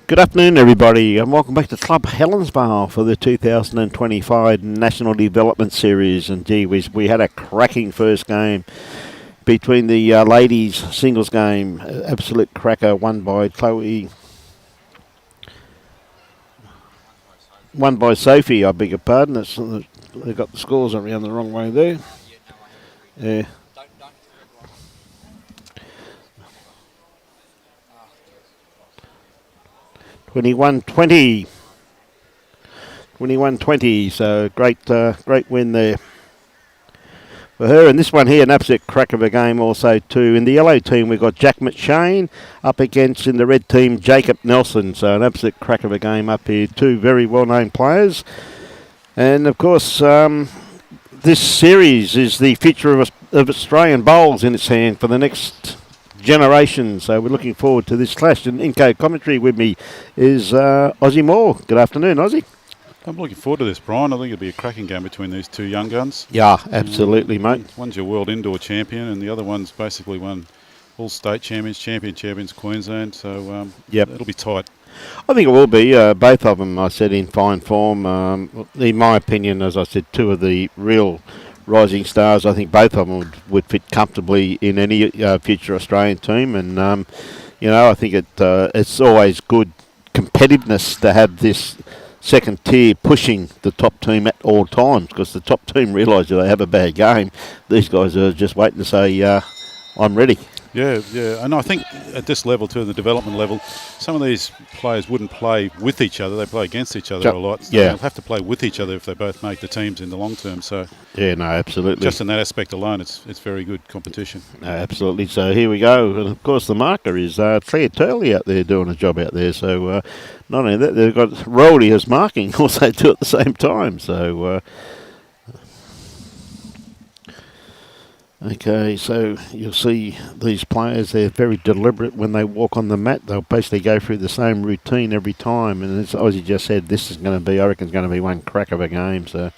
Good afternoon, everybody, and welcome back to Club Helensvale for the 2025 National Development Series. And gee whiz, we had a cracking first game between the ladies' singles game. Absolute cracker, won by Chloe. Won by Sophie, I beg your pardon. They got the scores around the wrong way there. Yeah. 21-20. 21-20, so great win there for her. And this one here, an absolute crack of a game also too. In the yellow team, we've got Jack McShane up against, in the red team, Jacob Nelson. So an absolute crack of a game up here. Two very well-known players. And, of course, this series is the future of Australian bowls in its hand for the next generation. So we're looking forward to this clash. And in co-commentary with me is Ozzy Moore. Good afternoon, Ozzy. I'm looking forward to this, Brian. I think it'll be a cracking game between these two young guns. Yeah, absolutely, mate. One's your world indoor champion, and the other one's basically won all state champions Queensland. So it'll be tight. I think it will be. Both of them, I said, in fine form. In my opinion, as I said, two of the real rising stars. I think both of them would fit comfortably in any future Australian team. And, I think it's always good competitiveness to have this second tier pushing the top team at all times, because the top team realise that they have a bad game. These guys are just waiting to say, I'm ready. Yeah, and I think at this level too, the development level, some of these players wouldn't play with each other; they play against each other a lot. So they'll have to play with each other if they both make the teams in the long term. So yeah, no, absolutely. Just in that aspect alone, it's very good competition. No, absolutely. So here we go, and of course the marker is Claire Turley out there doing a job out there. So not only that, they've got Roldy as marking also too at the same time. So. Okay, so you'll see these players, they're very deliberate when they walk on the mat. They'll basically go through the same routine every time. And as Ozzy just said, this is going to be, I reckon, going to be one crack of a game. So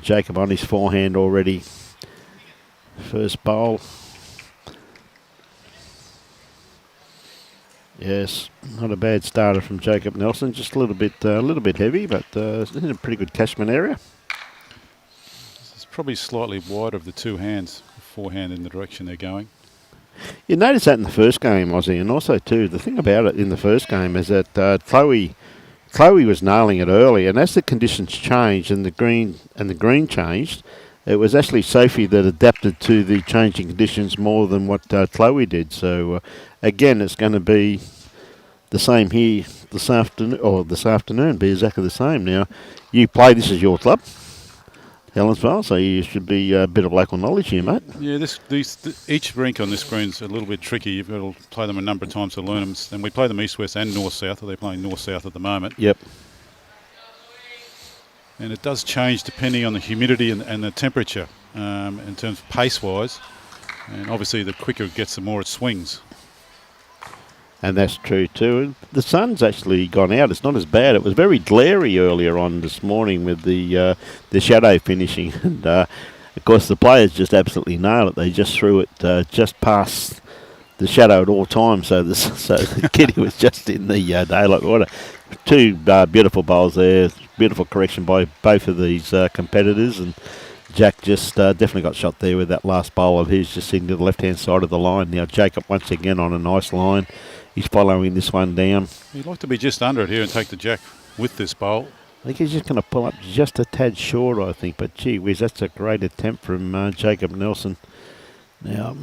Jacob on his forehand already. First bowl. Yes, not a bad starter from Jacob Nelson. Just a little bit heavy, but in a pretty good catchment area. Probably slightly wider of the two hands, forehand in the direction they're going. You noticed that in the first game, Ozzy, and also too, the thing about it in the first game is that Chloe was nailing it early, and as the conditions changed and the green changed, it was actually Sophie that adapted to the changing conditions more than what Chloe did. So again, it's going to be the same here this afternoon, be exactly the same. Now, you play, this is your club, Helensvale, so you should be a bit of local knowledge here, mate. Yeah, each rink on this green's a little bit tricky. You've got to play them a number of times to learn them. And we play them east-west and north-south. They're playing north-south at the moment. Yep. And it does change depending on the humidity and the temperature in terms of pace-wise. And obviously, the quicker it gets, the more it swings. And that's true too. The sun's actually gone out. It's not as bad. It was very glary earlier on this morning with the shadow finishing. And, of course, the players just absolutely nailed it. They just threw it just past the shadow at all times. So the kitty was just in the daylight water. Two beautiful bowls there. Beautiful correction by both of these competitors. And Jack just definitely got shot there with that last bowl of his, just sitting to the left-hand side of the line. Now Jacob once again on a nice line. He's following this one down. He'd like to be just under it here and take the jack with this bowl. I think he's just going to pull up just a tad short, I think. But gee whiz, that's a great attempt from Jacob Nelson. Now,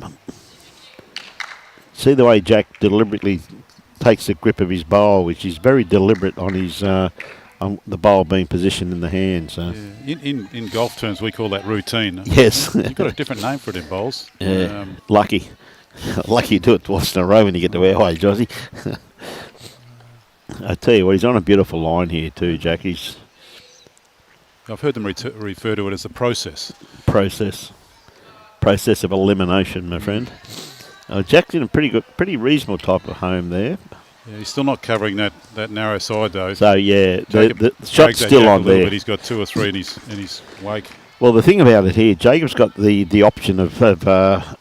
see the way Jack deliberately takes the grip of his bowl, which is very deliberate on his on the bowl being positioned in the hand. So yeah. In golf terms, we call that routine. Yes. You've got a different name for it in bowls. Yeah, lucky. Lucky you do it twice in a row when you get to our age, Ozzy. I tell you what, he's on a beautiful line here too, Jack. I've heard them refer to it as a process. Process of elimination, my friend. Jack's in a pretty reasonable type of home there. Yeah, he's still not covering that narrow side though. So yeah, the shot's still on there. But he's got two or three in his wake. Well, the thing about it here, Jacob's got the option of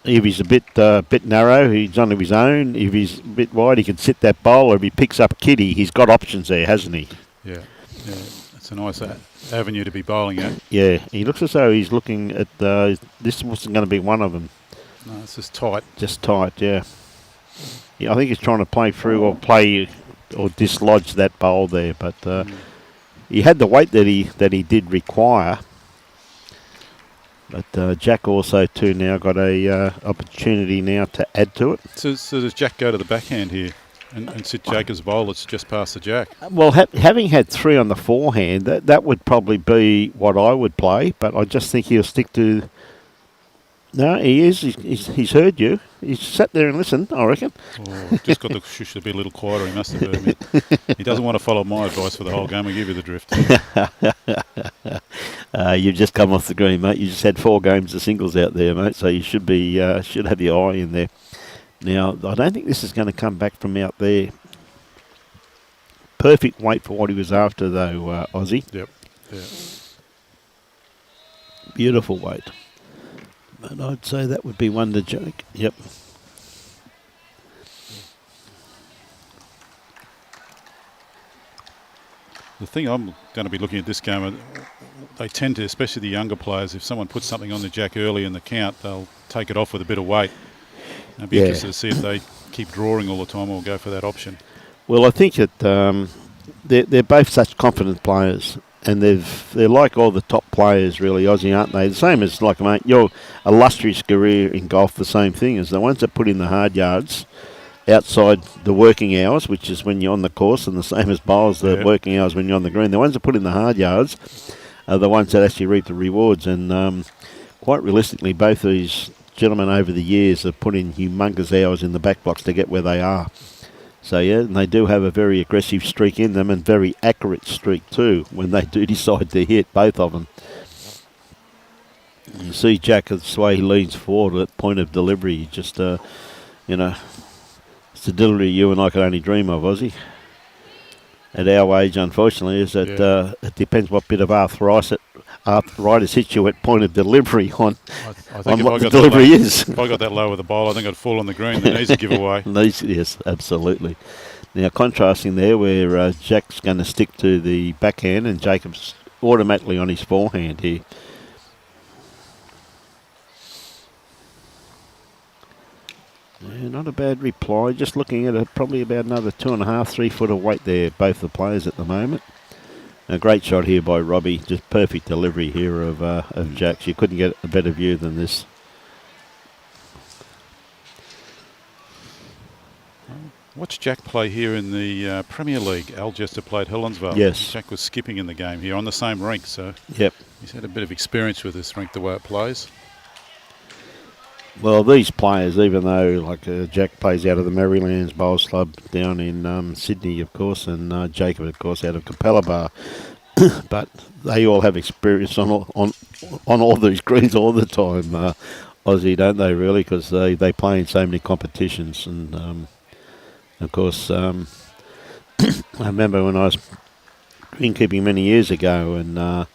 if he's a bit narrow, he's on his own. If he's a bit wide, he can sit that bowl. Or if he picks up Kitty, he's got options there, hasn't he? Yeah. It's a nice avenue to be bowling at. Yeah, he looks as though he's looking at this wasn't going to be one of them. No, it's just tight. Just tight, yeah. Yeah, I think he's trying to play through or dislodge that bowl there, but he had the weight that he did require. But Jack also too now got a opportunity now to add to it. So does Jack go to the backhand here and sit Jacob's bowl? It's just past the Jack. Well, having had 3 on the forehand, that would probably be what I would play. But I just think he'll stick to. No, he is. He's heard you. He's sat there and listened, I reckon. Oh, just got the shush to be a little quieter. He must have heard me. He doesn't want to follow my advice for the whole game. I give you the drift. You've just come off the green, mate. You just had 4 games of singles out there, mate. So you should have your eye in there. Now, I don't think this is going to come back from out there. Perfect weight for what he was after, though, Aussie. Yep. Yeah. Beautiful weight. And I'd say that would be one to Jake. Yep. The thing I'm going to be looking at this game, they tend to, especially the younger players, if someone puts something on the Jack early in the count, they'll take it off with a bit of weight. I'd be interested to see if they keep drawing all the time or go for that option. Well, I think that they're both such confident players. And they're like all the top players, really, Aussie, aren't they? The same as, like, mate, your illustrious career in golf, the same thing as the ones that put in the hard yards outside the working hours, which is when you're on the course, and the same as bowls, the working hours when you're on the green. The ones that put in the hard yards are the ones that actually reap the rewards. And quite realistically, both these gentlemen over the years have put in humongous hours in the back blocks to get where they are. So, yeah, and they do have a very aggressive streak in them and very accurate streak too when they do decide to hit, both of them. You see Jack, the way he leans forward at point of delivery, just, it's the delivery you and I can only dream of, Aussie. At our age, unfortunately, is that it depends what bit of arthritis hits you at point of delivery on what the delivery is. If I got that low with the bowl, I think I'd fall on the green. The knees would give away. Yes, absolutely. Now, contrasting there where Jack's going to stick to the backhand and Jacob's automatically on his forehand here. Yeah, not a bad reply. Just looking at probably about another 2.5, 3 foot of weight there, both the players at the moment. A great shot here by Robbie. Just perfect delivery here of Jack's. You couldn't get a better view than this. Watch Jack play here in the Premier League. Algester played Helensvale. Yes. Jack was skipping in the game here on the same rink, so yep. He's had a bit of experience with this rink, the way it plays. Well, these players, even though Jack plays out of the Marylands Bowls Club down in Sydney, of course, and Jacob, of course, out of Capella, but they all have experience on all these greens all the time, Aussie, don't they, really? Because they play in so many competitions. And, of course, I remember when I was greenkeeping many years ago, and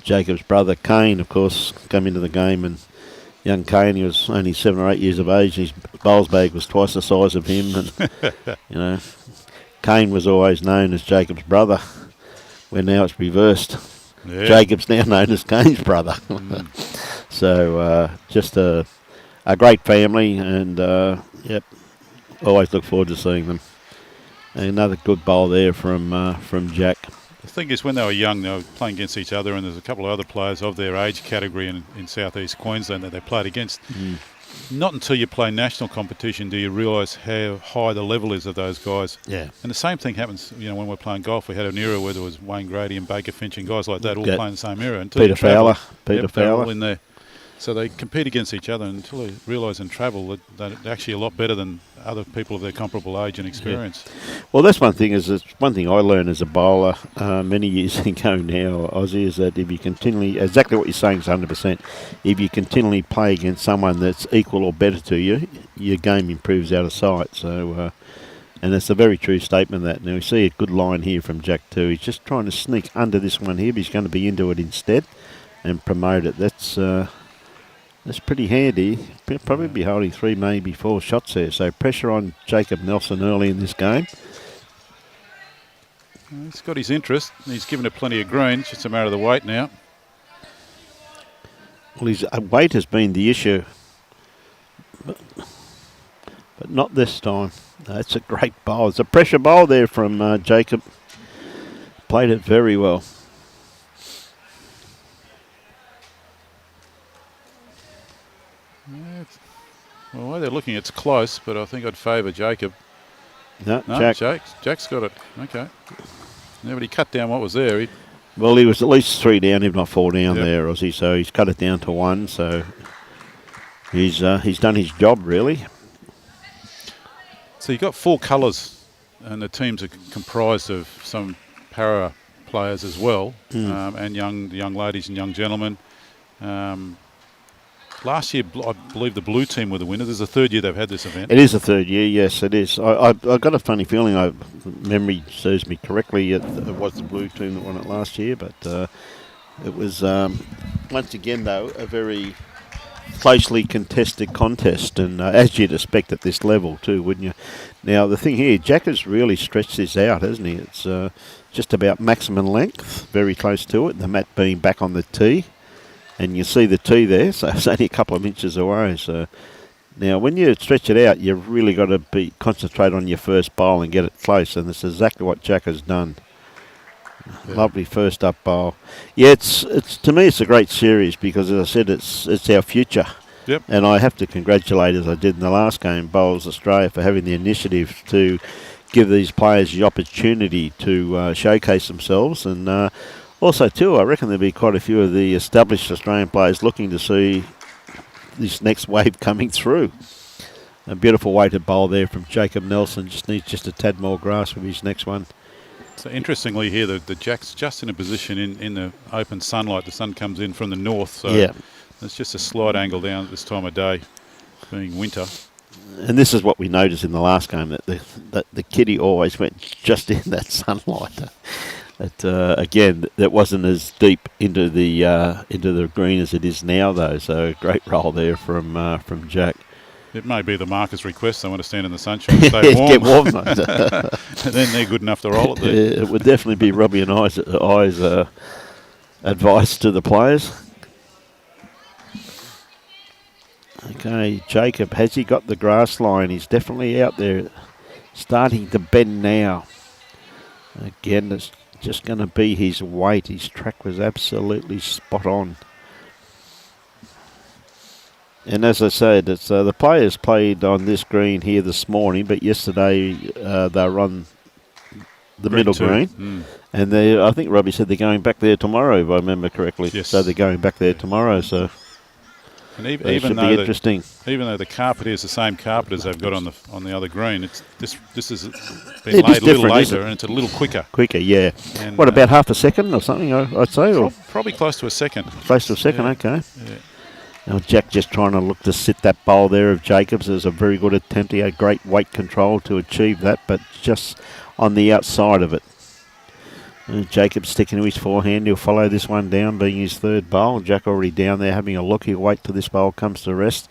Jacob's brother, Kane, of course, came into the game, and young Kane, he was only 7 or 8 years of age. His bowls bag was twice the size of him. And, Kane was always known as Jacob's brother, where now it's reversed. Yeah. Jacob's now known as Kane's brother. So, just a great family, and, always look forward to seeing them. Another good bowl there from Jack. The thing is, when they were young, they were playing against each other, and there's a couple of other players of their age category in southeast Queensland that they played against. Not until you play national competition do you realise how high the level is of those guys. Yeah. And the same thing happens, when we're playing golf. We had an era where there was Wayne Grady and Baker Finch and guys like that all playing the same era. Until Peter Fowler. They're all in there. So they compete against each other until they realise and travel that they're actually a lot better than other people of their comparable age and experience. Yeah. Well, that's one thing. It's one thing I learned as a bowler many years ago now, Aussie, is that if you continually, exactly what you're saying is 100%, if you continually play against someone that's equal or better to you, your game improves out of sight. So, and that's a very true statement, that. Now, we see a good line here from Jack too. He's just trying to sneak under this one here, but he's going to be into it instead. and promote it. That's pretty handy. Probably be holding 3, maybe 4 shots there. So pressure on Jacob Nelson early in this game. He's got his interest. He's given it plenty of green. It's just a matter of the weight now. Well, his weight has been the issue, but not this time. That's a great bowl. It's a pressure bowl there from Jacob. Played it very well. Yeah, well, the way they're looking, it's close, but I think I'd favour Jacob. No, Jack's got it. Okay. Yeah, but he cut down what was there. Well, he was at least 3 down, if not 4 down there, Aussie. So he's cut it down to 1. So he's done his job, really. So you've got 4 colours, and the teams are comprised of some para players as well, and young ladies and young gentlemen. Last year, I believe the blue team were the winner. There's a 3rd year they've had this event. It is the 3rd year, yes, it is. I got a funny feeling, memory serves me correctly, it was the blue team that won it last year, but it was, once again, though, a very closely contested contest, and as you'd expect at this level too, wouldn't you? Now, the thing here, Jack has really stretched this out, hasn't he? It's just about maximum length, very close to it, the mat being back on the tee. And you see the tee there, so it's only a couple of inches away. So now, when you stretch it out, you've really got to concentrate on your first bowl and get it close. And that's exactly what Jack has done. Yeah. Lovely first up bowl. Yeah, it's to me it's a great series because, as I said, it's our future. Yep. And I have to congratulate, as I did in the last game, Bowls Australia for having the initiative to give these players the opportunity to showcase themselves. And also, too, I reckon there'll be quite a few of the established Australian players looking to see this next wave coming through. A beautiful weighted bowl there from Jacob Nelson. Just needs just a tad more grass with his next one. So interestingly here, the Jack's just in a position in the open sunlight. The sun comes in from the north, so it's just a slight angle down at this time of day, being winter. And this is what we noticed in the last game, that the kitty always went just in that sunlight. Again, that wasn't as deep into the green as it is now, though. So great roll there from Jack. It may be the marker's request. They want to stand in the sunshine, stay warm. Get warm. And then they're good enough to roll it there. Yeah, it would definitely be Robbie and I's advice to the players. Okay, Jacob, has he got the grass line? He's definitely out there, starting to bend now. Again, it's just going to be his weight. His track was absolutely spot on. And as I said, it's the players played on this green here this morning, but yesterday they were on the middle green. And I think Robbie said they're going back there tomorrow, if I remember correctly. Yes. So they're going back there tomorrow. So and it should be interesting. Even though the carpet is the same carpet as they've got on the other green, this has been laid a little later and it's a little quicker. Quicker, yeah. And what, about half a second or something, I'd say? Or probably close to a second. Close to a second, okay. Yeah. Now Jack just trying to look to sit that bowl there of Jacobs. It was a very good attempt. He had great weight control to achieve that, but just on the outside of it. And Jacobs sticking to his forehand. He'll follow this one down, being his 3rd bowl. Jack already down there having a look. He'll wait till this bowl comes to rest.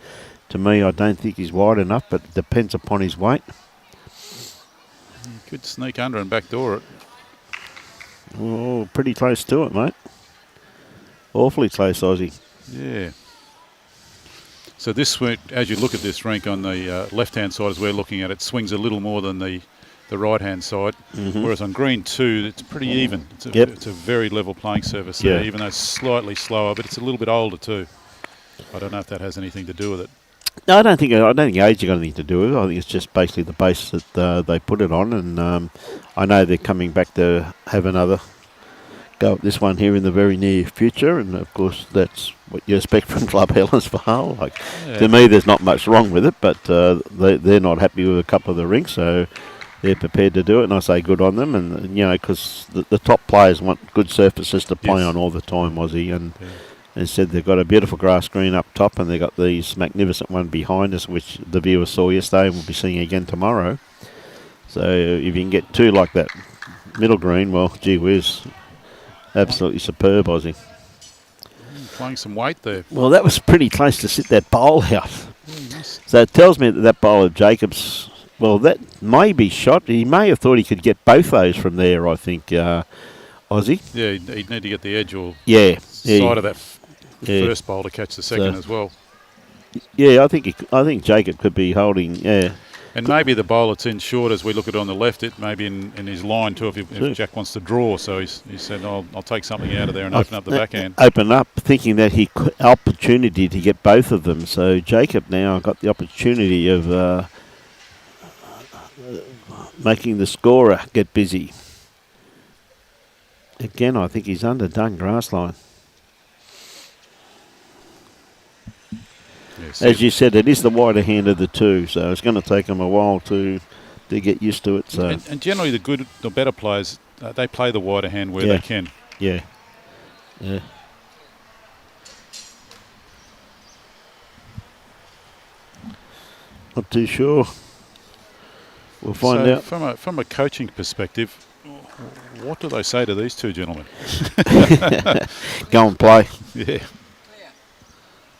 To me, I don't think he's wide enough, but it depends upon his weight. He could sneak under and backdoor it. Oh, pretty close to it, mate. Awfully close, Aussie. Yeah. So this, as you look at this rink on the left-hand side as we're looking at it, swings a little more than the right-hand side, whereas on green 2, it's pretty even. It's a very level playing surface there, even though it's slightly slower, but it's a little bit older too. I don't know if that has anything to do with it. No, I don't think age has got anything to do with it. I think it's just basically the base that they put it on, and I know they're coming back to have another go at this one here in the very near future, and of course that's what you expect from Club Helensvale. To me, there's not much wrong with it, but they're not happy with a couple of the rinks, so they're prepared to do it, and I say good on them. And because the top players want good surfaces to play on all the time, Aussie, and instead they've got a beautiful grass green up top, and they've got these magnificent one behind us, which the viewers saw yesterday and we'll be seeing again tomorrow. So if you can get 2 like that middle green, well, gee whiz. Absolutely superb, Aussie. playing some weight there. Well, that was pretty close to sit that bowl out. Yeah, he must. So it tells me that that bowl of Jacobs, well, that may be shot. He may have thought he could get both those from there, I think, Aussie. Yeah, he'd need to get the edge or Yeah. side of that Yeah. first bowl to catch the second as well. Yeah, I think Jacob could be holding, yeah. And maybe the bowl that's in short, as we look at it on the left, it may be in his line too if Jack wants to draw. So he said, I'll take something out of there and open up the backhand. Open up, thinking that he could opportunity to get both of them. So Jacob now got the opportunity of making the scorer get busy. Again, I think he's underdone grass line. Yes, As you said, it is the wider hand of the two, so it's going to take him a while to get used to it. So and generally the better players, they play the wider hand where they can. Yeah. Not too sure. We'll find out. From a coaching perspective, what do they say to these two gentlemen? Go and play. Yeah.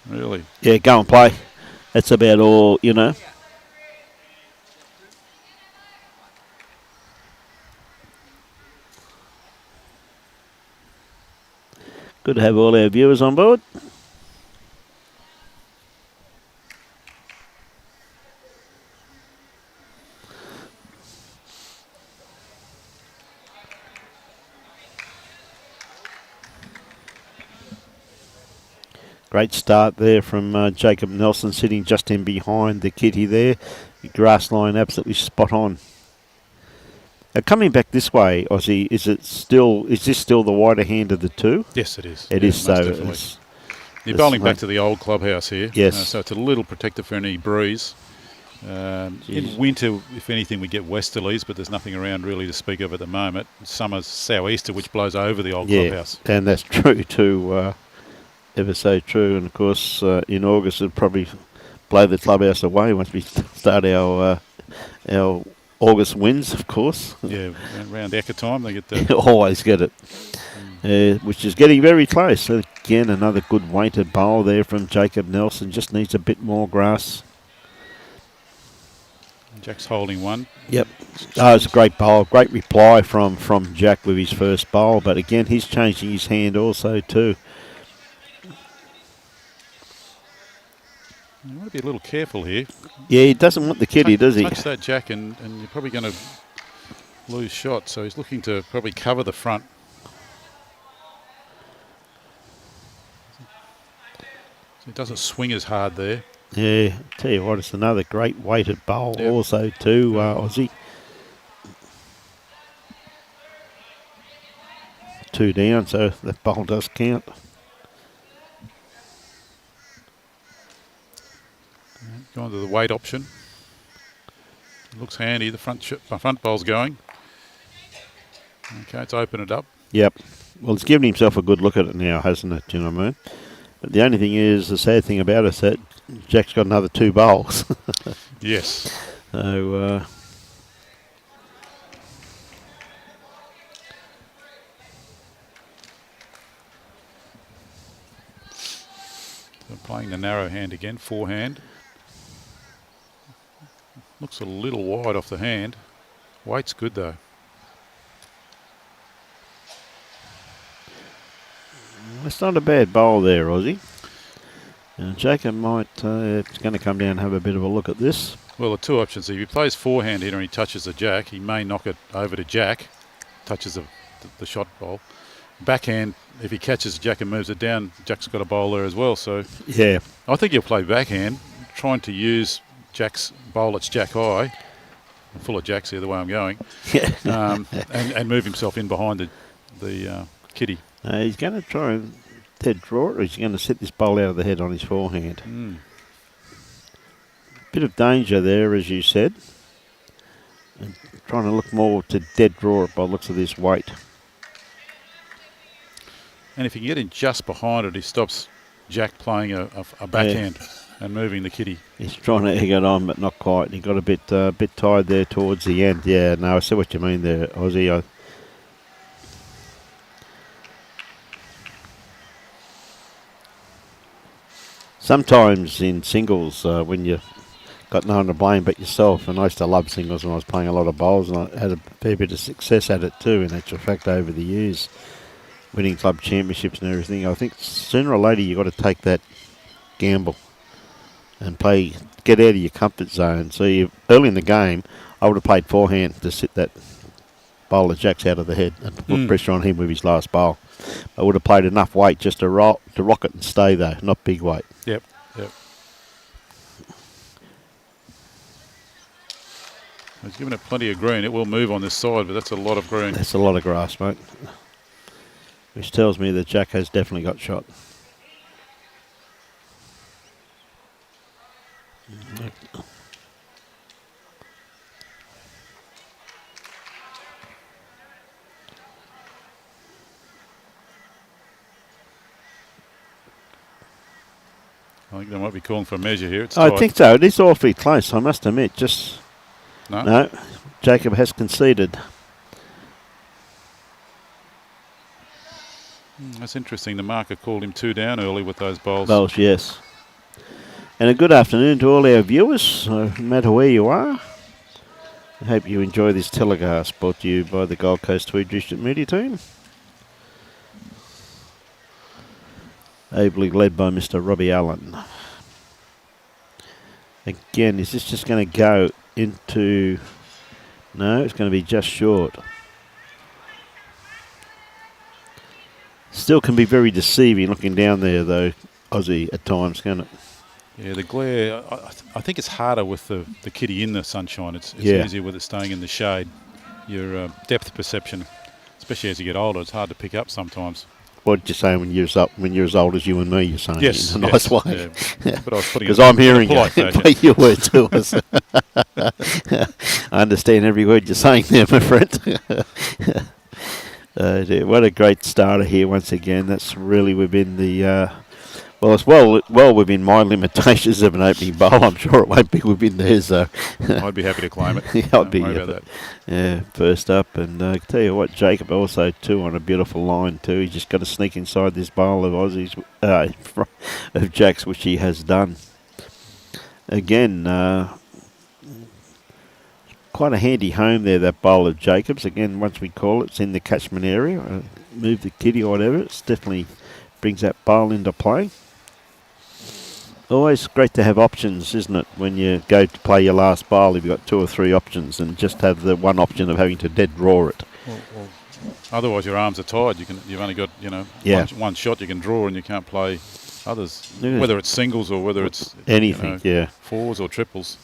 Really? Yeah, go and play. That's about all, you know. Good to have all our viewers on board. Great start there from Jacob Nelson, sitting just in behind the kitty there. The grass line absolutely spot on. Coming back this way, Aussie, is this still the wider hand of the two? Yes, it is. It is so. You're bowling back to the old clubhouse here. Yes. So it's a little protected for any breeze. In winter, if anything, we get westerlies, but there's nothing around really to speak of at the moment. Summer's sou'easter, which blows over the old clubhouse. And that's true too. Ever so true. And of course, in August, it'll probably blow the clubhouse away once we start our August winds, of course. Yeah, around Ekka time they get the... Always get it. Which is getting very close. So again, another good weighted bowl there from Jacob Nelson. Just needs a bit more grass. Jack's holding one. Yep. Oh, it's a great bowl. Great reply from Jack with his first bowl. But again, he's changing his hand also too. You want to be a little careful here. Yeah, he doesn't want the kitty, does he? Touch that Jack and you're probably going to lose shot. So he's looking to probably cover the front. So he doesn't swing as hard there. Yeah, tell you what, it's another great weighted bowl also too, Aussie. 2 down, so that bowl does count. Going to the weight option. Looks handy. The front bowl's going. Okay, let's open it up. Yep. Well, it's given himself a good look at it now, hasn't it? Do you know what I mean? But the only thing is, the sad thing about it is that Jack's got another 2 bowls. Yes. So, playing the narrow hand again, forehand. Looks a little wide off the hand. Weight's good though. it's not a bad bowl there, Aussie. Jacob might, it's going to come down and have a bit of a look at this. Well, the 2 options. If he plays forehand here and he touches the Jack, he may knock it over to Jack, touches the shot bowl. Backhand, if he catches the Jack and moves it down, Jack's got a bowl there as well. So yeah, I think he'll play backhand, trying to use Jack's bowl at Jack high. I'm full of Jacks here, the way I'm going. And move himself in behind the kitty. He's going to try and dead draw it, or he's going to set this bowl out of the head on his forehand. Bit of danger there, as you said. And trying to look more to dead draw it by the looks of this weight. And if you can get in just behind it, he stops Jack playing a backhand and moving the kitty. He's trying to egg it on, but not quite. He got a bit tired there towards the end. Yeah, no, I see what you mean there, Aussie. sometimes in singles, when you got no one to blame but yourself, and I used to love singles when I was playing a lot of bowls, and I had a fair bit of success at it too, in actual fact, over the years, winning club championships and everything. I think sooner or later you've got to take that gamble and play, get out of your comfort zone. So early in the game, I would have played forehand to sit that bowler Jacks out of the head and put pressure on him with his last bowl. I would have played enough weight just to rock it and stay though, not big weight. Yep. He's given it plenty of green. It will move on this side, but that's a lot of green. That's a lot of grass, mate. Which tells me that Jack has definitely got shot. I think they might be calling for a measure here. It's I tight. think so. It is awfully close, I must admit. Just no. Jacob has conceded. That's interesting. The marker called him 2 down early with those bowls. Bowls, yes. And a good afternoon to all our viewers, no matter where you are. I hope you enjoy this telecast brought to you by the Gold Coast Tweed District Media Team. Ably led by Mr. Robbie Allen. Again, is this just going to go into... No, it's going to be just short. Still can be very deceiving looking down there, though, Aussie, at times, can't it? Yeah, the glare, I think it's harder with the kitty in the sunshine. It's Yeah. easier with it staying in the shade. Your depth perception, especially as you get older, it's hard to pick up sometimes. What did you say when you're as old as you and me, you're saying? Yes, in a nice way. Yeah. But I was putting Because it I'm hearing in a you. polite fashion. But you were too. I understand every word you're saying there, my friend. Dear, what a great starter here once again. That's really within the... well, it's well within my limitations of an opening bowl. I'm sure it won't be within theirs, though. I'd be happy to claim it. Yeah, Don't worry about that. Yeah, first up. And I tell you what, Jacob also, too, on a beautiful line, too. He's just got to sneak inside this bowl of Aussies, of Jacks, which he has done. Again, quite a handy home there, that bowl of Jacob's. Again, once we call it, it's in the catchment area. Move the kitty or whatever. It's definitely brings that bowl into play. Always great to have options, isn't it, when you go to play your last bowl, if you've got 2 or 3 options, and just have the one option of having to dead draw it. Well, otherwise your arms are tied. You've only got one shot you can draw, and you can't play others. Yeah. Whether it's singles or whether it's anything, fours or triples.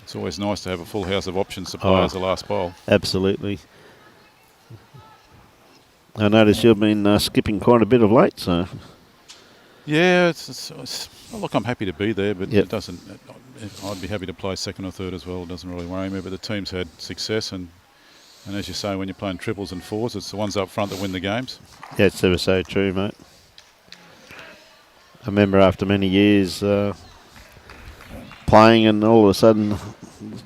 It's always nice to have a full house of options to play as the last bowl. Absolutely. I notice you've been skipping quite a bit of late, so... Yeah, look, I'm happy to be there, but Yep. it doesn't. I'd be happy to play second or third as well. It doesn't really worry me. But the team's had success, and as you say, when you're playing triples and fours, it's the ones up front that win the games. Yeah, it's ever so true, mate. I remember after many years playing, and all of a sudden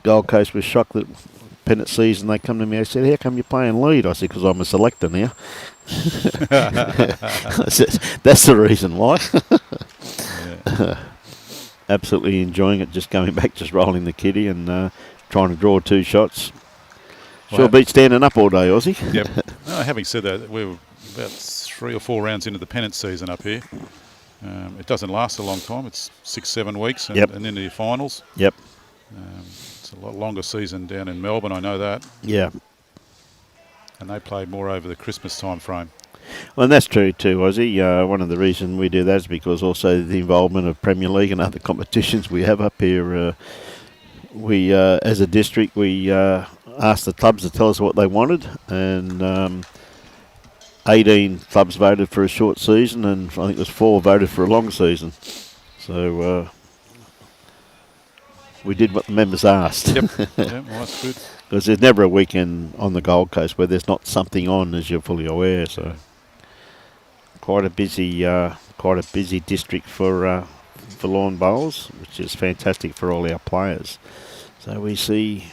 Gold Coast was shocked that pennant season, they come to me, I said, how come you're playing lead? I said, because I'm a selector now. I said, that's the reason why. Absolutely enjoying it, just going back, just rolling the kitty and trying to draw 2 shots. Sure beats standing up all day, Aussie. Yep. No, having said that, we were about 3 or 4 rounds into the pennant season up here. It doesn't last a long time. It's 6-7 weeks and into your finals. Yep. It's a lot longer season down in Melbourne, I know that. Yeah. And they played more over the Christmas time frame. Well, and that's true too, Aussie. One of the reasons we do that is because also the involvement of Premier League and other competitions we have up here. We, as a district, we asked the clubs to tell us what they wanted, and 18 clubs voted for a short season, and I think it was 4 voted for a long season. So we did what the members asked. Yep. Yeah, well, that's good. Because there's never a weekend on the Gold Coast where there's not something on, as you're fully aware. So quite a busy district for lawn bowls, which is fantastic for all our players. So we see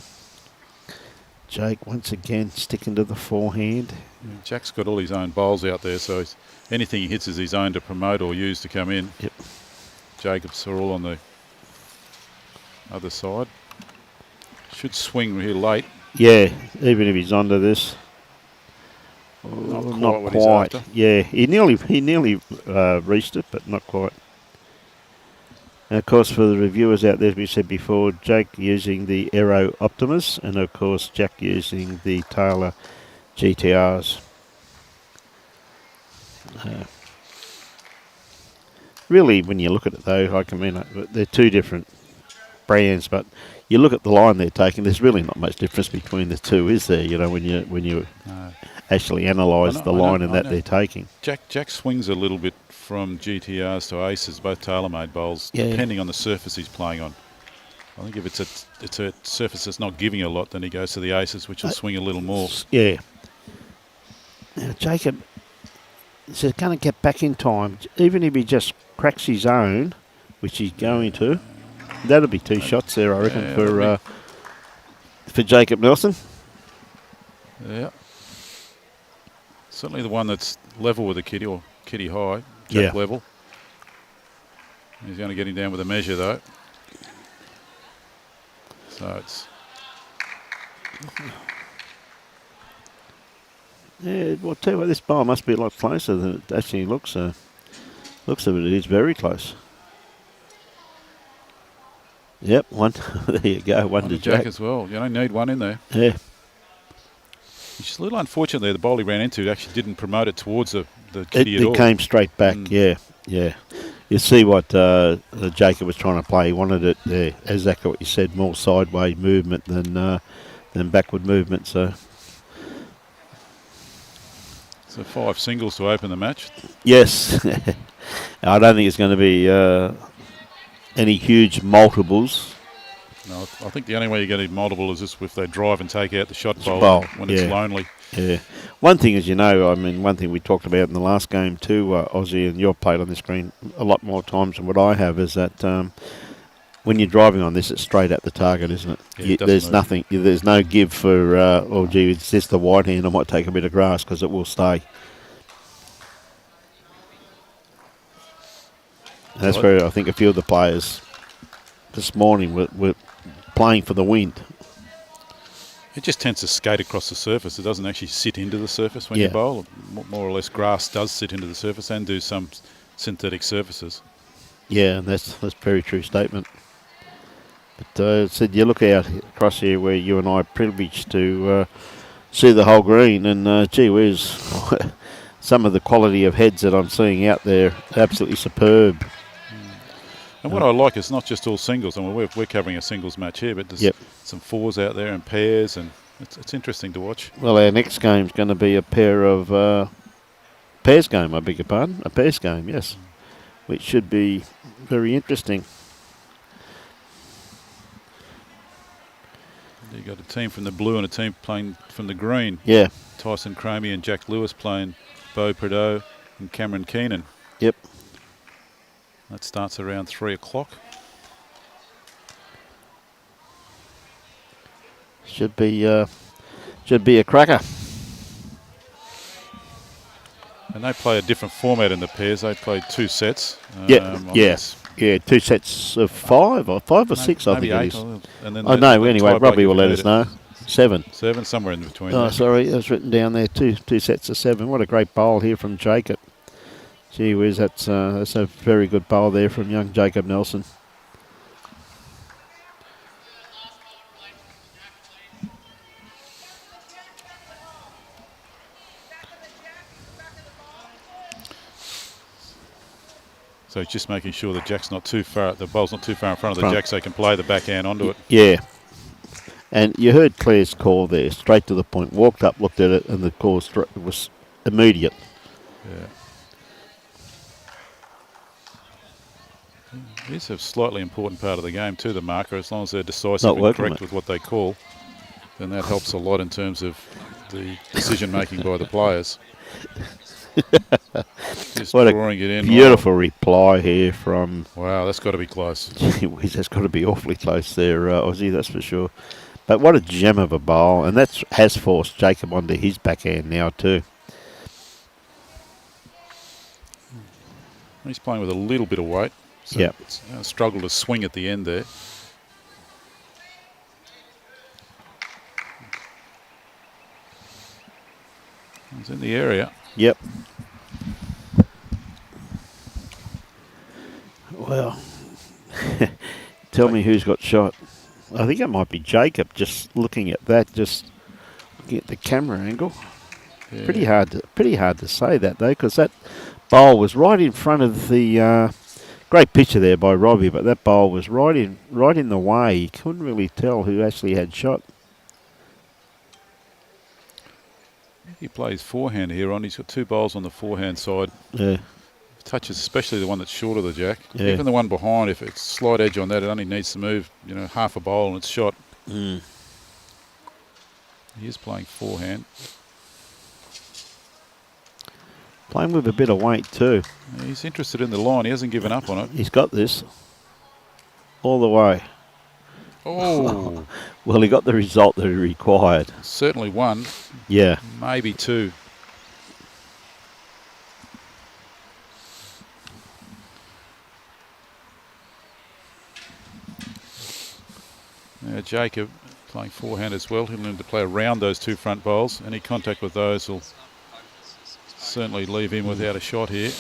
Jake once again sticking to the forehand. Yeah, Jack's got all his own bowls out there, so anything he hits is his own to promote or use to come in. Yep. Jacobs are all on the other side. Should swing here late. Yeah, even if he's onto this. Not quite what he's after. Yeah, he nearly reached it, but not quite. And of course, for the reviewers out there, as we said before, Jake using the Aero Optimus, and of course Jack using the Taylor GTRs. Really, when you look at it though, they're two different brands, but you look at the line they're taking, there's really not much difference between the two, is there? You know, when you actually analyse the line and that they're taking. Jack swings a little bit from GTRs to Aces, both tailor-made bowls, depending on the surface he's playing on. I think if it's a surface that's not giving a lot, then he goes to the Aces, which will swing a little more. Yeah. Now, Jacob is going to get back in time, even if he just cracks his own, which he's going to. That'll be two shots there, I reckon, for Jacob Nelson. Yeah. Certainly the one that's level with the kitty, or kitty high, Jack level. He's going to get him down with a measure, though. So it's... Yeah, well, I'll tell you what, this bowl must be a lot closer than it actually looks. Looks of it is very close. Yep, one. There you go, one to Jack as well. You don't need one in there. Yeah. It's just a little unfortunate there. The bowl he ran into actually didn't promote it towards the kitty at all. It came straight back, yeah. You see what Jacob was trying to play. He wanted it there, exactly what you said, more sideways movement than backward movement. So 5 singles to open the match. Yes. I don't think it's going to be any huge multiples. No, I think the only way you get a multiple is just if they drive and take out the shot bowl when it's lonely. Yeah. One thing is, one thing we talked about in the last game too, Aussie, and you've played on this green a lot more times than what I have, is that when you're driving on this, it's straight at the target, isn't it? Yeah, there's nothing. There's no give for, it's just the white hand. I might take a bit of grass because it will stay. And that's where I think a few of the players this morning were playing for the wind. It just tends to skate across the surface. It doesn't actually sit into the surface when you bowl. More or less, grass does sit into the surface and do some synthetic surfaces. Yeah, that's a very true statement. But said you look out across here where you and I are privileged to see the whole green, and gee whiz, some of the quality of heads that I'm seeing out there, absolutely superb. And what I like is not just all singles. I mean, we're covering a singles match here, but there's some fours out there and pairs, and it's interesting to watch. Well, our next game's going to be a pair of pairs game, I beg your pardon. A pairs game, yes, which should be very interesting. You've got a team from the blue and a team playing from the green. Yeah. Tyson Cramey and Jack Lewis playing Beau Prideaux and Cameron Keenan. Yep. That starts around 3 o'clock. Should be a cracker. And they play a different format in the pairs. They play 2 sets. Yeah, 2 sets of 5 or 6, I think it is. And then anyway, Robbie will let us know. 7. 7, somewhere in between. Oh, sorry, it was written down there. 2 sets of 7. What a great bowl here from Jacob. Gee whiz, that's a very good bowl there from young Jacob Nelson. So just making sure the jack's not too far, the bowl's not too far in front of the jack, so he can play the backhand onto it. Yeah. And you heard Claire's call there, straight to the point. Walked up, looked at it, and the call was immediate. Yeah. It is a slightly important part of the game too, the marker. As long as they're decisive and correct with what they call, then that helps a lot in terms of the decision making by the players. Just what drawing it in. Beautiful reply here from... Wow, that's got to be close. That's got to be awfully close there, Aussie, that's for sure. But what a gem of a bowl, and that has forced Jacob onto his backhand now too. He's playing with a little bit of weight. So Yep. it's struggled to swing at the end there. It's in the area. Yep. Well, tell me who's got shot. I think it might be Jacob. Just looking at that, just looking at the camera angle. Yeah. Pretty hard to say that though, because that bowl was right in front of the. Great picture there by Robbie, but that bowl was right in the way. You couldn't really tell who actually had shot. He plays forehand here on. He's got 2 bowls on the forehand side. Yeah. Touches, especially the one that's short of the jack. Yeah. Even the one behind, if it's slight edge on that, it only needs to move, half a bowl and it's shot. Mm. He is playing forehand. Playing with a bit of weight too. Yeah, he's interested in the line. He hasn't given up on it. He's got this all the way. Oh, Well, he got the result that he required. certainly 1, Yeah. maybe 2. Now Jacob playing forehand as well. He'll need to play around those 2 front bowls. Any contact with those will certainly leave him without a shot here.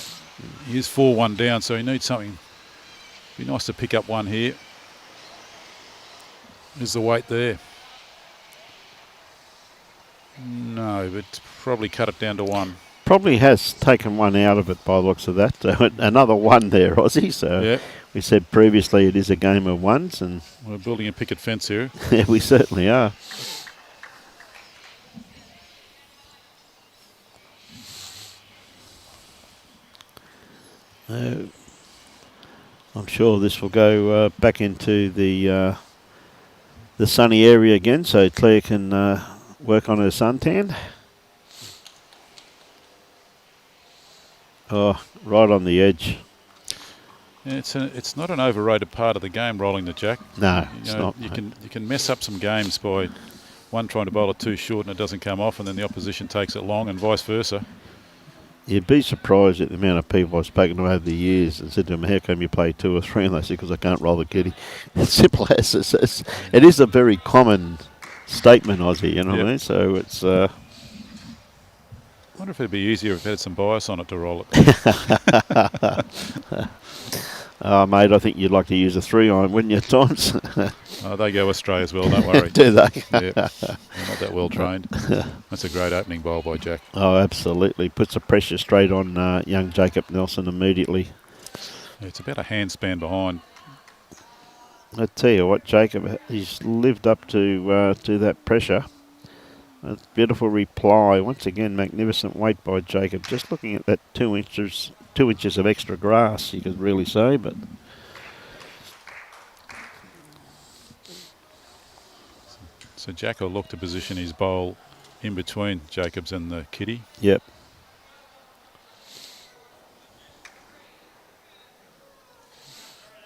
He is 4-1 down, so he needs something. Be nice to pick up 1 here. Is the weight there? No, but probably cut it down to 1. Probably has taken 1 out of it by the looks of that. Another 1 there, Aussie. So Yeah, we said previously it is a game of ones, and we're building a picket fence here. yeah, we certainly are. I'm sure this will go back into the sunny area again, so Claire can work on her suntan. Oh, right on the edge. Yeah, it's not an overrated part of the game, rolling the jack. No, it's not. You can mess up some games by one trying to bowl it too short and it doesn't come off, and then the opposition takes it long, and vice versa. You'd be surprised at the amount of people I've spoken to over the years and said to them, how come you play 2 or 3? And they said, because I can't roll the kitty. It's simple as it is a very common statement, Aussie, you know what I mean? So it's... I wonder if it'd be easier if it had some bias on it to roll it. Mate, I think you'd like to use a 3-iron, wouldn't you, at times? Oh, they go astray as well, don't worry. Do they? Yeah, they're not that well trained. That's a great opening bowl by Jack. Oh, absolutely. Puts the pressure straight on young Jacob Nelson immediately. Yeah, it's about a handspan behind. I tell you what, Jacob, he's lived up to that pressure. A beautiful reply. Once again, magnificent weight by Jacob. Just looking at that 2 inches of extra grass, you could really say, but... So Jack will look to position his bowl in between Jacobs and the kitty. Yep.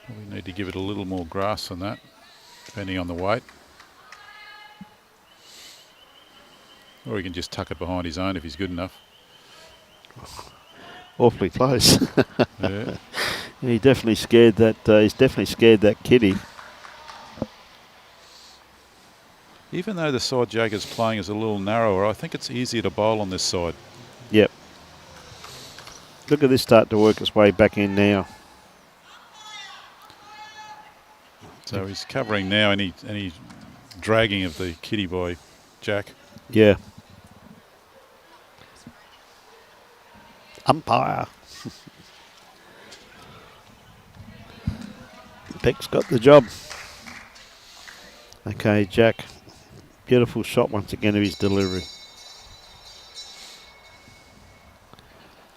We need to give it a little more grass than that, depending on the weight. Or he can just tuck it behind his own if he's good enough. Awfully close. Yeah. He definitely scared that. He's definitely scared that kitty. Even though the side Jack is playing is a little narrower, I think it's easier to bowl on this side. Yep. Look at this start to work its way back in now. So he's covering now any dragging of the kitty by Jack. Yeah. Umpire. Peck's got the job. Okay, Jack. Beautiful shot once again of his delivery.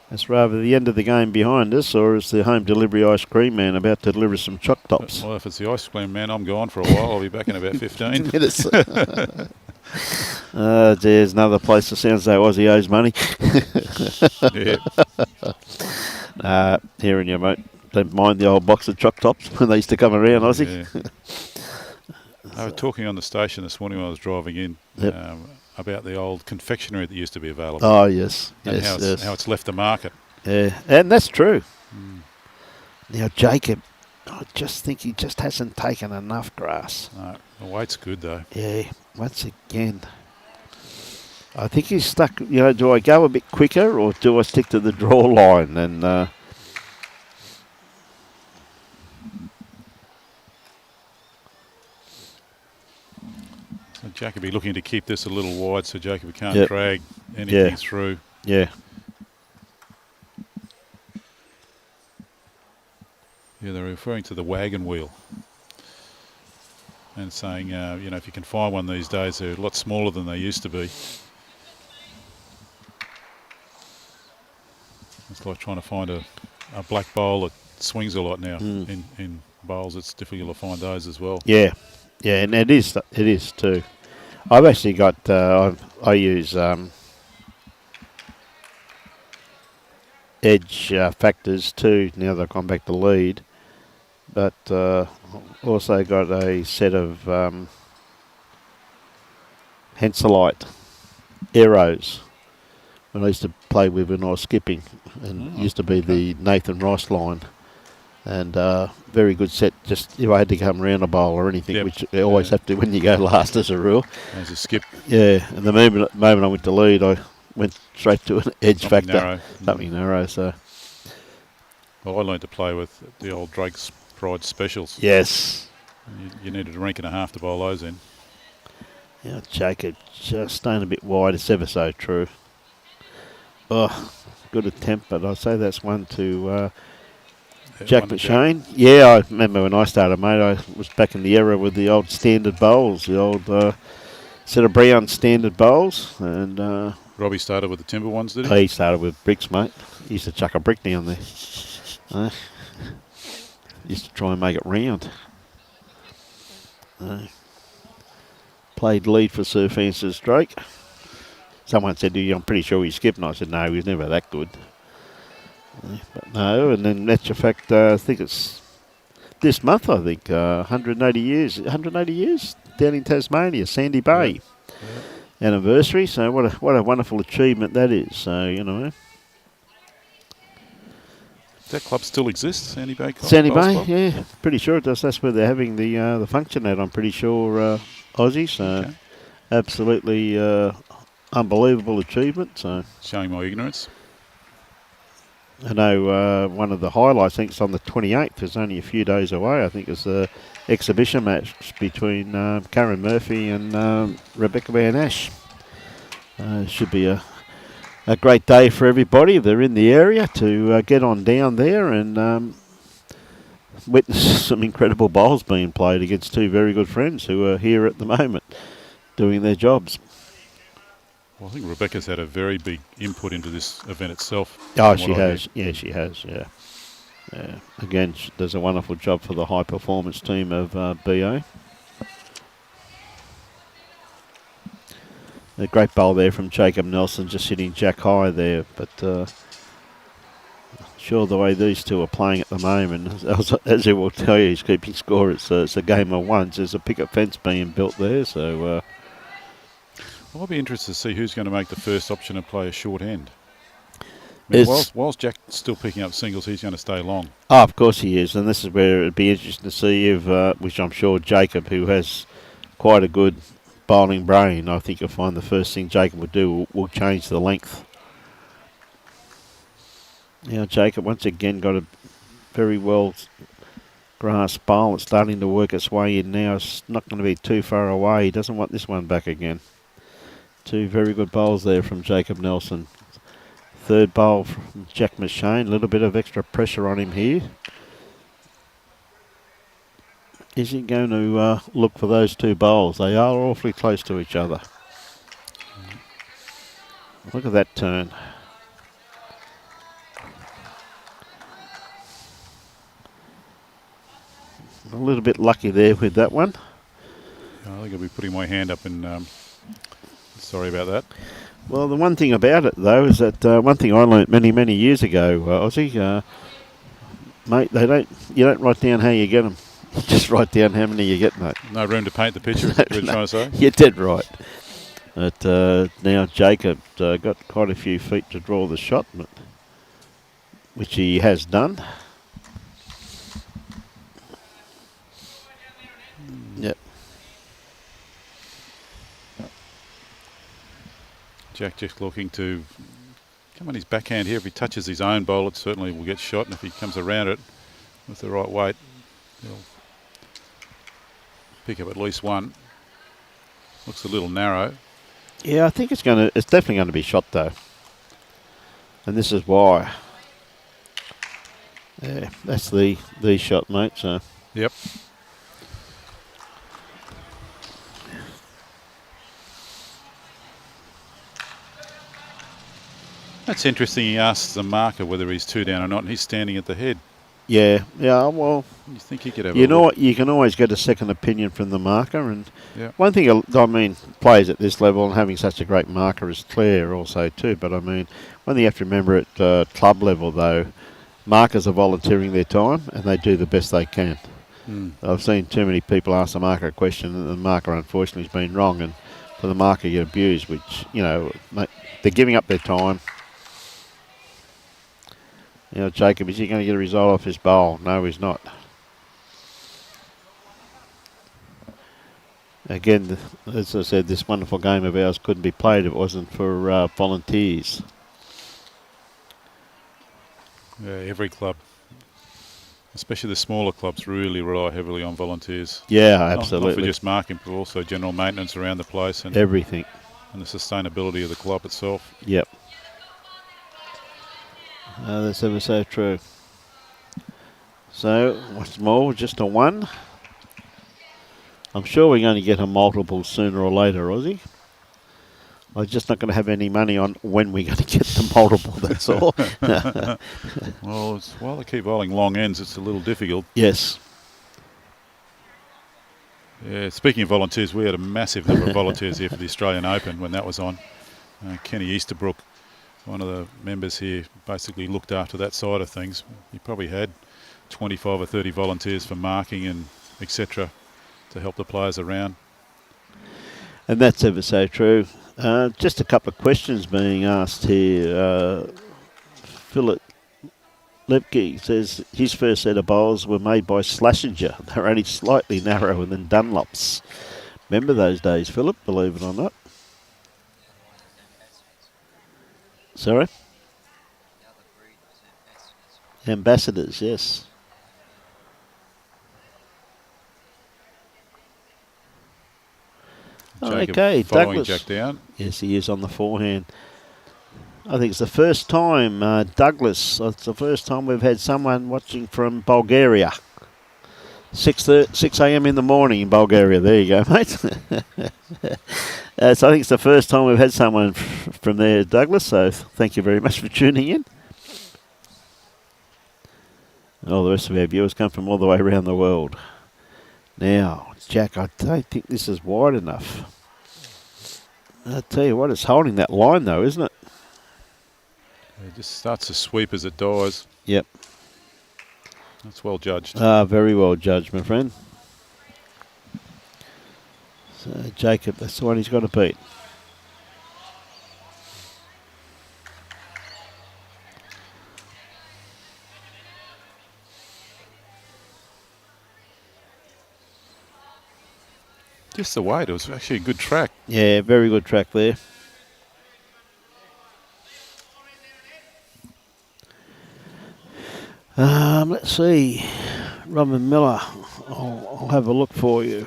That's rather the end of the game behind us, or is the home delivery ice cream man about to deliver some choc tops? Well, if it's the ice cream man, I'm gone for a while. I'll be back in about 15. Minutes. There's another place that sounds like Aussie owes money. Yeah. Hearing you, mate. Don't mind the old box of choc tops when they used to come around, Aussie. Yeah. I was talking on the station this morning when I was driving in about the old confectionery that used to be available. Oh, yes. And Yes, how it's left the market. Yeah, and that's true. Now, Jacob, I just think he just hasn't taken enough grass. No, the weight's good though. Yeah, once again. I think he's stuck, do I go a bit quicker or do I stick to the draw line? And so Jacoby looking to keep this a little wide so Jacoby can't drag anything through. Yeah. Yeah, they're referring to the wagon wheel and saying, if you can find one these days, they're a lot smaller than they used to be. It's like trying to find a black bowl that swings a lot now. In bowls, it's difficult to find those as well. Yeah, and it is too. I've actually got, I use edge factors too, now that I've gone back to lead. But also got a set of Henselite arrows when I used to play with when I was skipping, and used to be the Nathan Rice line. And very good set, just if I had to come around a bowl or anything, which you always have to when you go last as a rule. As a skip. Yeah, and the moment I went to lead, I went straight to an edge Something factor. Narrow. Something narrow, so. Well, I learned to play with the old Drake's Pride specials. Yes. You needed a rink and a half to bowl those in. Yeah, Jacob just staying a bit wide, it's ever so true. Oh, good attempt, but I'd say that's one to Jack McShane. Yeah, I remember when I started, mate, I was back in the era with the old standard bowls, the old set of brown standard bowls. And Robbie started with the timber ones, did he? He started with bricks, mate. He used to chuck a brick down there. Used to try and make it round. Played lead for Sir Francis Drake. Someone said to you, I'm pretty sure he skipped, and I said, no, he was never that good. But no, and then that's a fact, I think it's this month, 180 years down in Tasmania, Sandy Bay anniversary. So what a wonderful achievement that is. So, Does that club still exist, Sandy Bay Club? Sandy Bay, Club? Yeah, pretty sure it does. That's where they're having the function at, I'm pretty sure, Aussie. So absolutely unbelievable achievement. So showing my ignorance. I know one of the highlights, I think it's on the 28th, it's only a few days away. I think it's the exhibition match between Karen Murphy and Rebecca Van Ash. Should be a great day for everybody if they're in the area to get on down there and witness some incredible bowls being played against two very good friends who are here at the moment doing their jobs. Well, I think Rebecca's had a very big input into this event itself. Oh, she has. Yeah, she has. Yeah. Again, she does a wonderful job for the high performance team of BO. A great bowl there from Jacob Nelson, just hitting jack high there. But sure, the way these two are playing at the moment, as he will tell you, he's keeping score. It's a game of ones. There's a picket fence being built there, so. Well, I'll be interested to see who's going to make the first option and play a short end. Whilst Jack's still picking up singles, he's going to stay long. Oh, of course he is, and this is where it'd be interesting to see if, which I'm sure Jacob, who has quite a good bowling brain, I think you'll find the first thing Jacob would do will change the length. Now Jacob once again got a very well grass bowl. It's starting to work its way in now. It's not going to be too far away. He doesn't want this one back again. Two very good bowls there from Jacob Nelson. Third bowl from Jack McShane. A little bit of extra pressure on him here. Is he going to look for those two bowls? They are awfully close to each other. Look at that turn. A little bit lucky there with that one. I think I'll be putting my hand up and sorry about that. Well, the one thing about it, though, is that one thing I learnt many, many years ago, Aussie, mate, you don't write down how you get them. You just write down how many you get, mate. No room to paint the picture, is what you're trying to say? You're dead right. But now Jacob got quite a few feet to draw the shot, which he has done. Yep. Jack just looking to come on his backhand here. If he touches his own bowl, it certainly will get shot. And if he comes around it with the right weight, he'll pick up at least one. Looks a little narrow. Yeah, I think it's definitely going to be shot though. And this is why. Yeah, that's the shot, mate. So. Yep. That's interesting. He asks the marker whether he's 2 down or not, and he's standing at the head. Yeah. Well. You think he could have? You know what? You can always get a second opinion from the marker, and yeah. One thing I mean, players at this level and having such a great marker is Claire also too. But I mean, one thing you have to remember at club level though, markers are volunteering their time and they do the best they can. I've seen too many people ask the marker a question and the marker unfortunately has been wrong, and for the marker to get abused, which they're giving up their time. Jacob, is he going to get a result off his bowl? No, he's not. Again, as I said, this wonderful game of ours couldn't be played if it wasn't for volunteers. Yeah, every club, especially the smaller clubs, really rely heavily on volunteers. Yeah, absolutely. Not for just marking, but also general maintenance around the place and everything, and the sustainability of the club itself. Yep. That's ever so true. So, what's more, just a 1. I'm sure we're going to get a multiple sooner or later, Aussie. I'm just not going to have any money on when we're going to get the multiple, that's all. Well, while they keep bowling long ends, it's a little difficult. Yes. Yeah, speaking of volunteers, we had a massive number of volunteers here for the Australian Open when that was on. Kenny Easterbrook, one of the members here, basically looked after that side of things. He probably had 25 or 30 volunteers for marking and etc. to help the players around. And that's ever so true. Just a couple of questions being asked here. Philip Lepke says his first set of bowls were made by Slashinger. They're only slightly narrower than Dunlops. Remember those days, Philip, believe it or not? Sorry? Ambassadors, yes. Jacob okay, following Douglas. Jack down. Yes, he is on the forehand. I think it's the first time, Douglas, it's the first time we've had someone watching from Bulgaria. 6 a.m. in the morning in Bulgaria. There you go, mate. So I think it's the first time we've had someone from there, Douglas, so thank you very much for tuning in. And all the rest of our viewers come from all the way around the world. Now, Jack, I don't think this is wide enough. I'll tell you what, it's holding that line though, isn't it? It just starts to sweep as it dies. Yep. That's well judged. Very well judged, my friend. So, Jacob, that's the one he's got to beat. Just the weight. It was actually a good track. Yeah, very good track there. Let's see. Robin Miller. I'll have a look for you.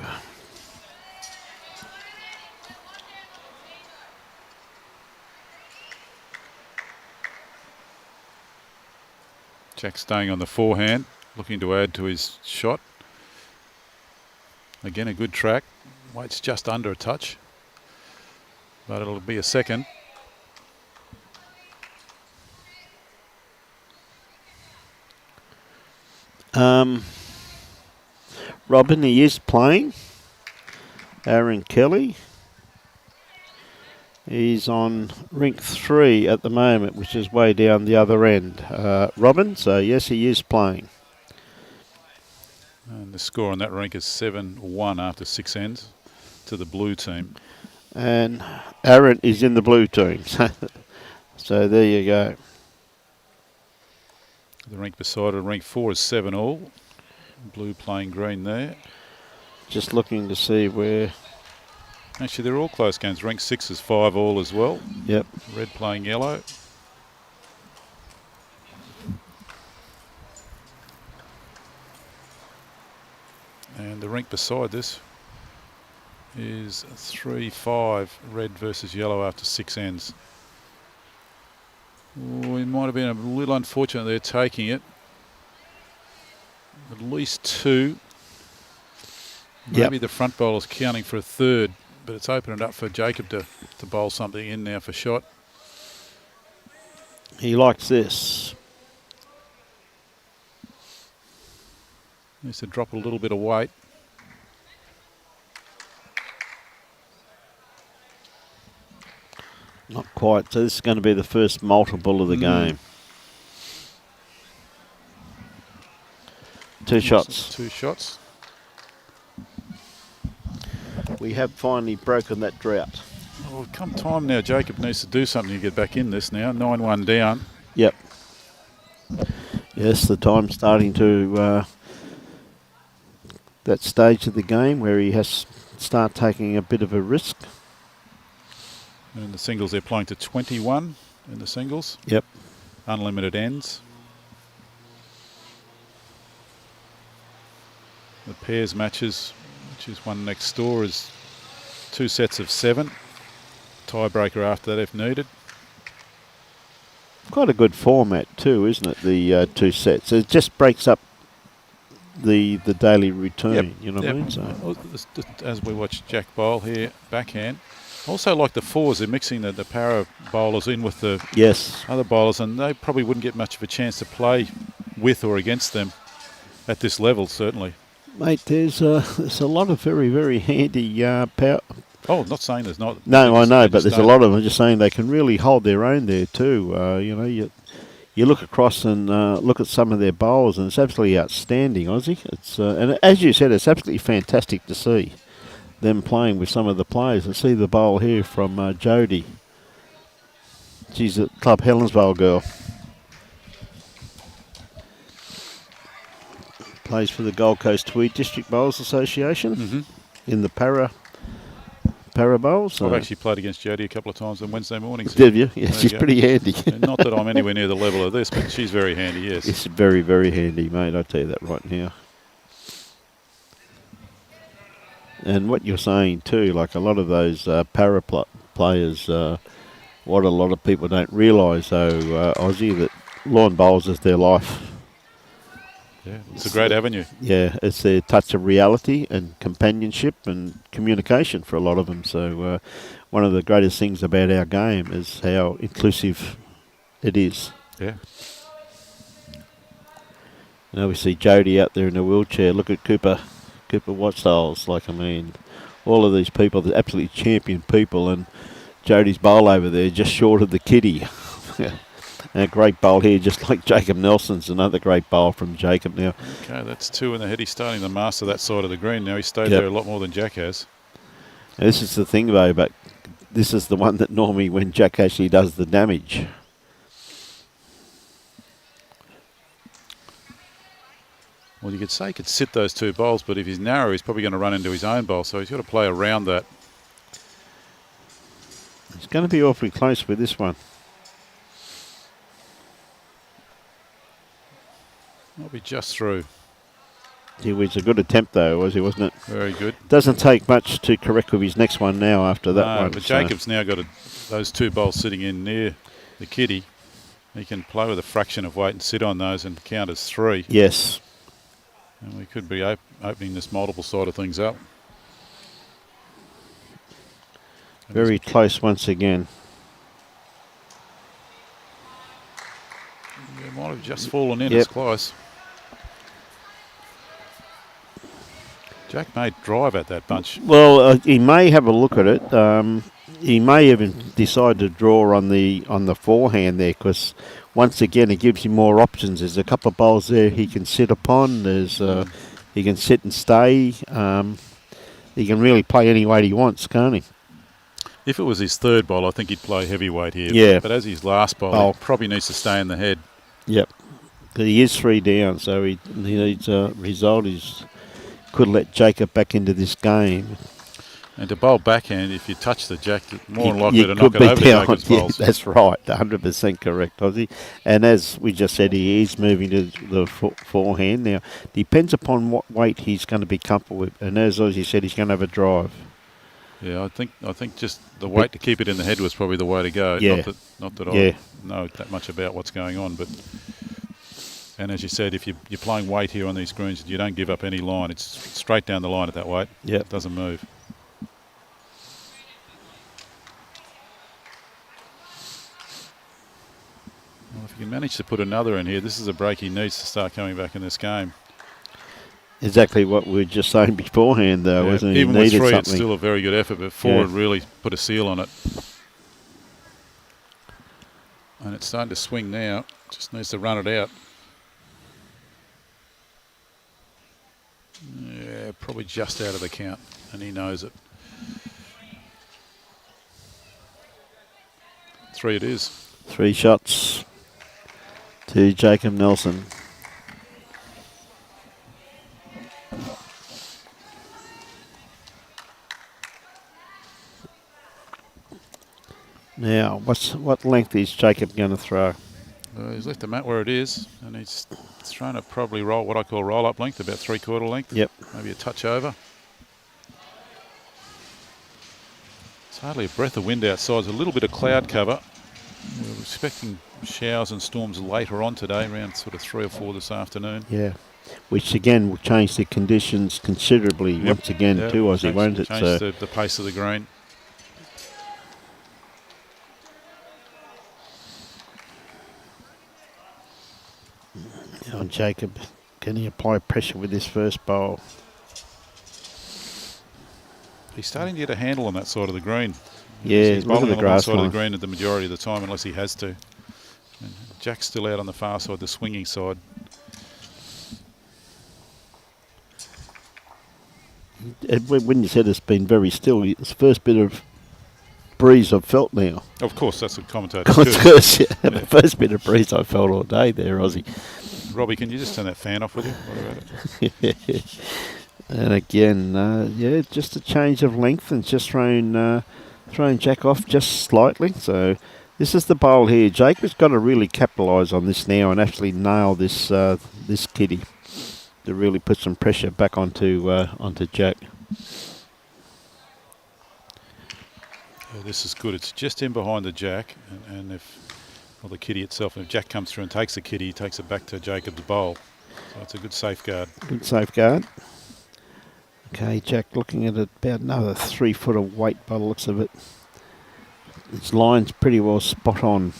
Jack staying on the forehand, looking to add to his shot. Again, a good track. Weight's just under a touch, but it'll be a second. Robin, he is playing. Aaron Kelly. He's on rink 3 at the moment, which is way down the other end. Robin, so yes, he is playing. And the score on that rink is 7-1 after 6 ends to the blue team. And Aaron is in the blue team. So there you go. The rink beside it, rink 4 is 7-all. Blue playing green there. Just looking to see where. Actually, they're all close games. Rank 6 is 5-all as well. Yep. Red playing yellow. And the rink beside this is 3-5, red versus yellow after 6 ends. Oh, it might have been a little unfortunate they're taking it. At least 2. Maybe the front bowler's counting for a third, but it's opened it up for Jacob to bowl something in now for shot. He likes this. Needs to drop a little bit of weight. Not quite. So this is going to be the first multiple of the game. 2 shots. 2 shots. We have finally broken that drought. Well, come time now, Jacob needs to do something to get back in this now. 9-1 down. Yep. Yes, the time's starting to that stage of the game where he has to start taking a bit of a risk. And in the singles, they're playing to 21 in the singles. Yep. Unlimited ends. The pairs matches, which is one next door, is 2 sets of 7. Tiebreaker after that if needed. Quite a good format too, isn't it? The 2 sets. It just breaks up the daily routine. You know what I mean? So. Well, as we watch Jack bowl here, backhand. Also like the fours, they're mixing the para bowlers in with the other bowlers, and they probably wouldn't get much of a chance to play with or against them at this level, certainly. Mate, there's a lot of very, very handy power. Oh, not saying there's not. No, I know, but there's a lot of them just saying they can really hold their own there too. You know, you look across and look at some of their bowls, and it's absolutely outstanding, Aussie. It's and as you said, it's absolutely fantastic to see them playing with some of the players. I see the bowl here from Jodie. She's a Club Helensvale girl. Plays for the Gold Coast Tweed District Bowls Association in the para bowls. I've actually played against Jodie a couple of times on Wednesday mornings. Did you? Yeah, she's pretty handy. Not that I'm anywhere near the level of this, but she's very handy, yes. It's very, very handy, mate. I'll tell you that right now. And what you're saying too, like a lot of those para players, what a lot of people don't realise though, Aussie, that lawn bowls is their life. Yeah, it's a great avenue. Yeah, it's their touch of reality and companionship and communication for a lot of them. So one of the greatest things about our game is how inclusive it is. Yeah. Now we see Jodie out there in a wheelchair. Look at Cooper Whitestyles. Like, I mean, all of these people, they're absolutely champion people, and Jodie's bowl over there just short of the kitty. And a great bowl here, just like Jacob Nelson's, another great bowl from Jacob now. Okay, that's 2 in the head. He's starting to master that side of the green now. He stayed there a lot more than Jack has. And this is the thing though, but this is the one that normally when Jack actually does the damage. Well, you could say he could sit those 2 bowls, but if he's narrow, he's probably going to run into his own bowl, so he's got to play around that. It's going to be awfully close with this one. Might be just through. It was a good attempt though, wasn't it? Very good. Doesn't take much to correct with his next one now after that one. But Jacob's now got those 2 bowls sitting in near the kitty. He can play with a fraction of weight and sit on those and count as 3. Yes. And we could be opening this multiple side of things up. Very close once again. It might have just fallen in. It's close. Jack may drive at that bunch. Well, he may have a look at it. He may even decide to draw on the forehand there, because once again it gives him more options. There's a couple of bowls there he can sit upon. There's he can sit and stay. He can really play any weight he wants, can't he? If it was his 3rd bowl, I think he'd play heavyweight here. Yeah. But as his last bowl, he probably needs to stay in the head. Yep. He is 3 down, so he needs a result. He's could let Jacob back into this game. And to bowl backhand, if you touch the jack, you're more likely You to could knock it be over down. Jacob's Yeah, bowls. that's right. 100% correct, Ozzy. And as we just said, he is moving to the forehand. Now, depends upon what weight he's going to be comfortable with. And as Ozzy said, he's going to have a drive. Yeah, I think just the weight to keep it in the head was probably the way to go. Yeah. Not that Yeah. I know that much about what's going on, but and as you said, if you're playing weight here on these greens, you don't give up any line. It's straight down the line at that weight. Yeah. It doesn't move. Well, if you can manage to put another in here, this is a break he needs to start coming back in this game. Exactly what we were just saying beforehand, though, Yeah, wasn't it? even He with needed 3, something. it's still a very good effort, but 4 would really put a seal on it. And it's starting to swing now. Just needs to run it out. Yeah, probably just out of the count, and he knows it. 3 it is. 3 shots to Jacob Nelson. Now, what length is Jacob going to throw? He's left the mat where it is, and he's trying to probably roll what I call roll-up length, about 3/4 length. Yep. Maybe a touch over. It's hardly a breath of wind outside. There's a little bit of cloud cover. We're expecting showers and storms later on today, around sort of 3 or 4 this afternoon. Yeah. Which again will change the conditions considerably once again too, Ozzy, won't it? Change the pace of the green. On Jacob, can he apply pressure with this first bowl? He's starting to get a handle on that side of the green. Yeah, he's look at bowling the on the one grass side of line. the green at the majority of the time, unless he has to. And Jack's still out on the far side, the swinging side. When you said it's been very still, it's the first bit of breeze I've felt now. Of course, that's what commentators Of do. course, yeah. The first bit of breeze I felt all day there, Ozzy. Robbie, can you just turn that fan off with you? What about it? And again, yeah, just a change of length and just thrown Jack off just slightly. So this is the bowl here. Jacob's got to really capitalise on this now and actually nail this this kitty to really put some pressure back onto Jack. Yeah, this is good. It's just in behind the jack, and if the kitty itself, and if Jack comes through and takes the kitty, he takes it back to Jacob's bowl. So it's a good safeguard. Good safeguard. Okay, Jack looking at about another 3 foot of weight by the looks of it. Its line's pretty well spot on.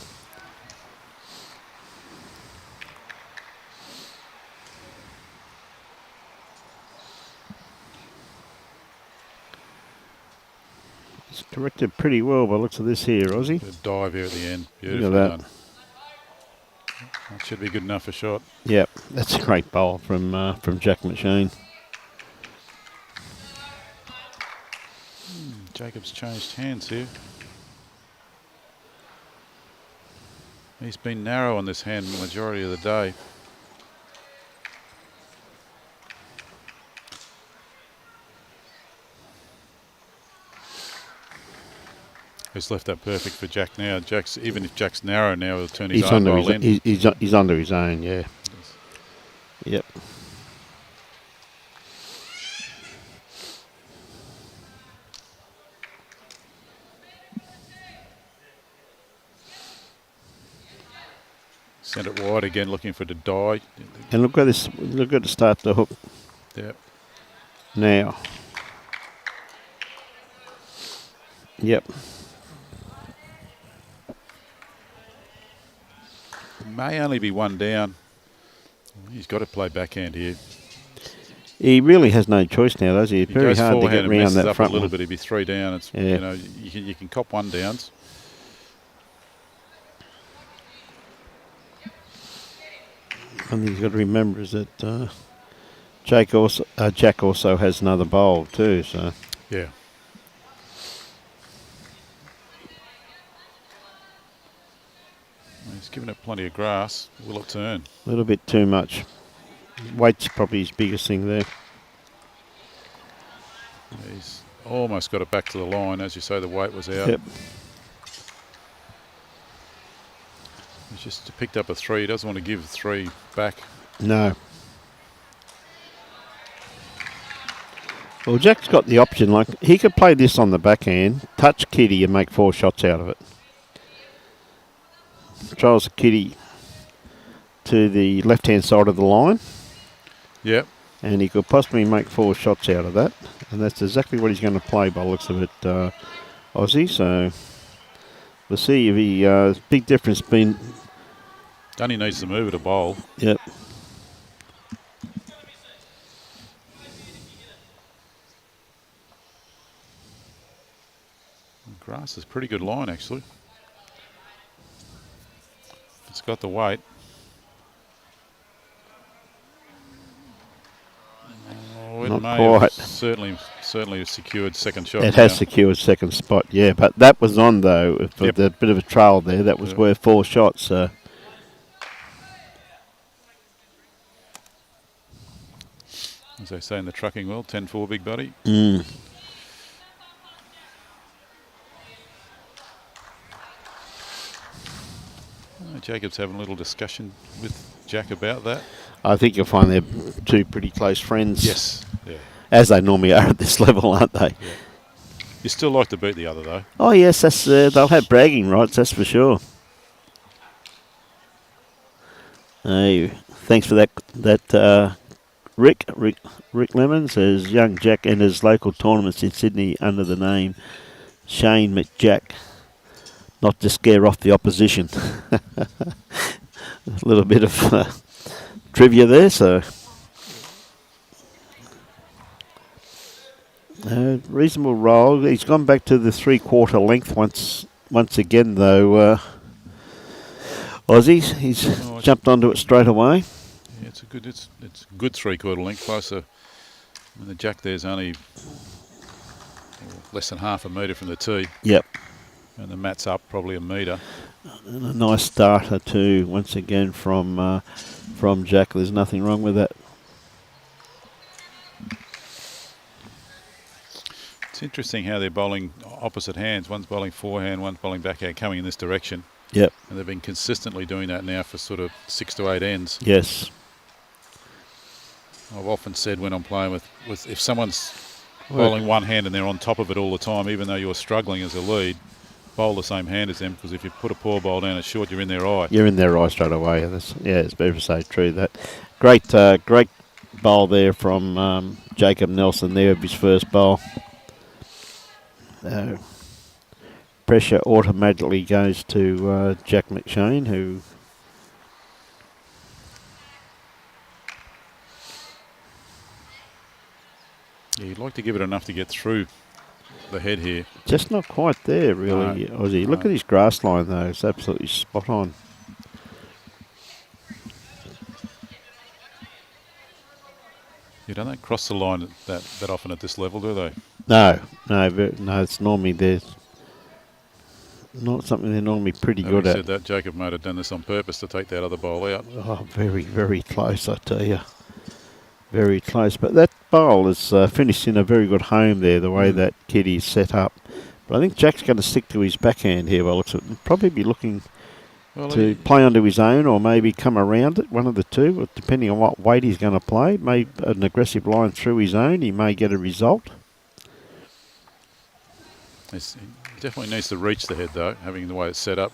It's corrected pretty well by the looks of this here, Ozzy. Good dive here at the end. Beautifully Look at that. done. That should be good enough for shot. Yep, that's a great bowl from Jack McShane. Jacob's changed hands here. He's been narrow on this hand the majority of the day. He's left that perfect for Jack now. Even if Jack's narrow now, he'll turn his own bowl in. He's under his own, yeah. Yep. Send it wide again, looking for the die. And look at this. Look at the start the hook Yep. now. Yep. May only be 1 down. He's got to play backhand here. He really has no choice now, does he? It's He very goes hard to forehand get and around messes that up front a little one. bit. He'd be 3 down. It's Yeah. you know you can cop 1 downs. One thing you've got to remember is that Jack also has another bowl too. So Yeah. He's given it plenty of grass. Will it turn? a little bit too much. Weight's probably his biggest thing there. He's almost got it back to the line. As you say, the weight was out. Yep. He's just picked up a 3. He doesn't want to give 3 back. No. Well, Jack's got the option. Like, he could play this on the backhand, touch Kitty and make 4 shots out of it. Trials the Kitty to the left-hand side of the line. Yep. And he could possibly make 4 shots out of that. And that's exactly what he's going to play by the looks of it, Aussie. So we'll see if he... big difference been... Dunny needs to move it a bowl. Yep. Grass is pretty good line, actually. It's got the weight. Oh, it Not may quite. have certainly secured second shot. It has secured second spot, yeah. But that was on, though, for the bit of a trail there. That was worth 4 shots. So. As they say in the trucking world, 10-4, big buddy. Mm. Jacob's having a little discussion with Jack about that. I think you'll find they're 2 pretty close friends. Yes. Yeah. As they normally are at this level, aren't they? Yeah. You still like to beat the other, though. Oh, yes, that's they'll have bragging rights, that's for sure. Hey, thanks for that, Rick Lemon says, young Jack enters local tournaments in Sydney under the name Shane McJack. Not to scare off the opposition. A little bit of trivia there, so... reasonable roll. He's gone back to the 3/4 length once again, though. Aussie, he's jumped onto it straight away. Yeah, it's a good 3/4 length closer. I mean, the Jack there's only less than half a metre from the tee. Yep. And the mat's up probably a metre. And a nice starter too, once again from Jack. There's nothing wrong with that. It's interesting how they're bowling opposite hands. One's bowling forehand, one's bowling backhand, coming in this direction. Yep. And they've been consistently doing that now for sort of 6 to 8 ends. Yes. I've often said when I'm playing with if someone's bowling one hand and they're on top of it all the time, even though you're struggling as a lead, bowl the same hand as them, because if you put a poor bowl down at short, you're in their eye. You're in their eye straight away. It's very so true. That great bowl there from Jacob Nelson there of his first bowl. Pressure automatically goes to Jack McShane, who Yeah, you'd like to give it enough to get through the head here. just not quite there, really, Aussie. Look at his grass line, though. It's absolutely spot on. You don't cross the line that often at this level, do they? No. It's normally not something they're normally pretty good Having at. said that, Jacob might have done this on purpose to take that other bowl out. Oh, very, very close, I tell you. Very close. But that bowl is finished in a very good home there, the way that Kitty's set up. But I think Jack's going to stick to his backhand here. Well, it's probably be looking to play onto his own, or maybe come around it, one of the two, depending on what weight he's going to play. Maybe an aggressive line through his own, he may get a result. He definitely needs to reach the head, though, having the way it's set up.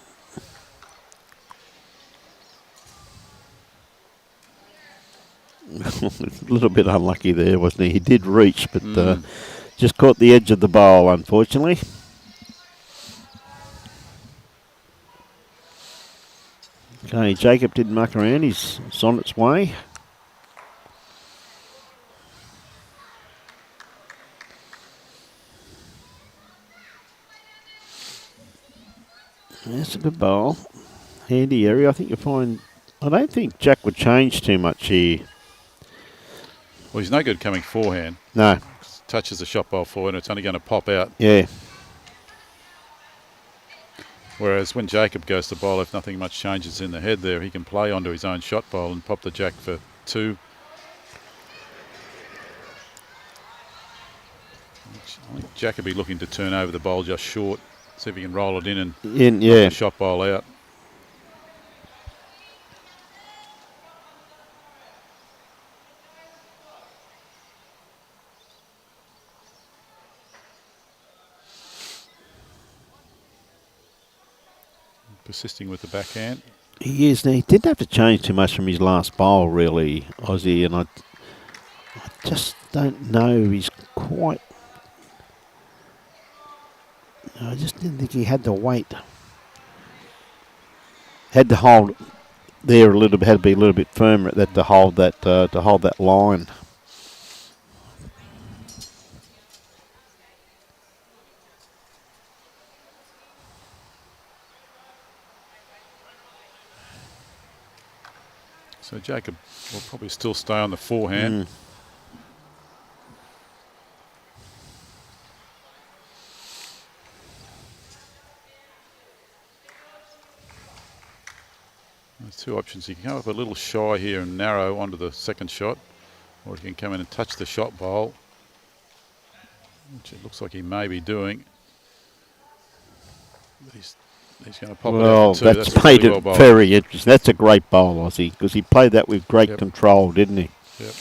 A little bit unlucky there, wasn't he? He did reach, but just caught the edge of the bowl, unfortunately. Okay, Jacob didn't muck around. He's on its way. That's a good bowl. Handy area. I think you'll find... I don't think Jack would change too much here. Well, he's no good coming forehand. No. Touches the shot bowl forward and it's only going to pop out. Yeah. Whereas when Jacob goes to bowl, if nothing much changes in the head there, he can play onto his own shot bowl and pop the Jack for 2. I think Jack will be looking to turn over the bowl just short, see if he can roll it in and knock yeah. the shot bowl out. Persisting with the backhand. He is. Now, he didn't have to change too much from his last bowl, really, Aussie, and I just don't know if he's quite... I just didn't think he had the weight. Had to hold there a little bit, had to be a little bit firmer at that to hold that line. So Jacob will probably still stay on the forehand. There's two options. You can come up a little shy here and narrow onto the second shot, or you can come in and touch the shot bowl, which it looks like he may be doing. But he's going to pop it out for two. That's really made it well bowled. very interesting. That's a great bowl, Aussie, because he played that with great control, didn't he? Yep.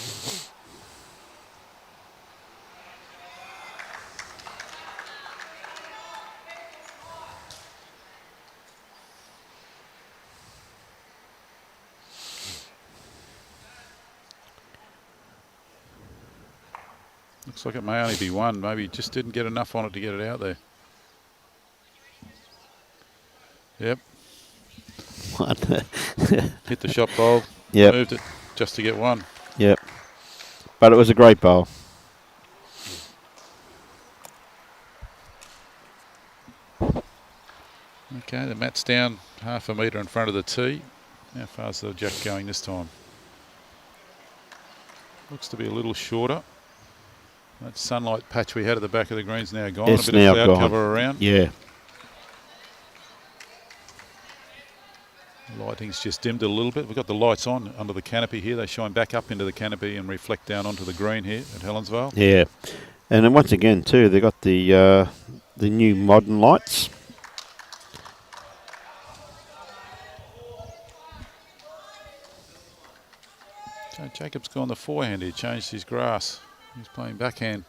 Looks like it may only be one. Maybe he just didn't get enough on it to get it out there. Yep. Hit the shot bowl. Yep. Moved it just to get one. Yep. But it was a great bowl. Okay, the mat's down half a metre in front of the tee. How far's the Jack going this time? Looks to be a little shorter. That sunlight patch we had at the back of the green's now gone. It's a bit now of cloud gone. cover around. Yeah. The lighting's just dimmed a little bit. We've got the lights on under the canopy here. They shine back up into the canopy and reflect down onto the green here at Helensvale. Yeah. And then once again, too, they got the new modern lights. So Jacob's gone the forehand. He changed his grass. He's playing backhand.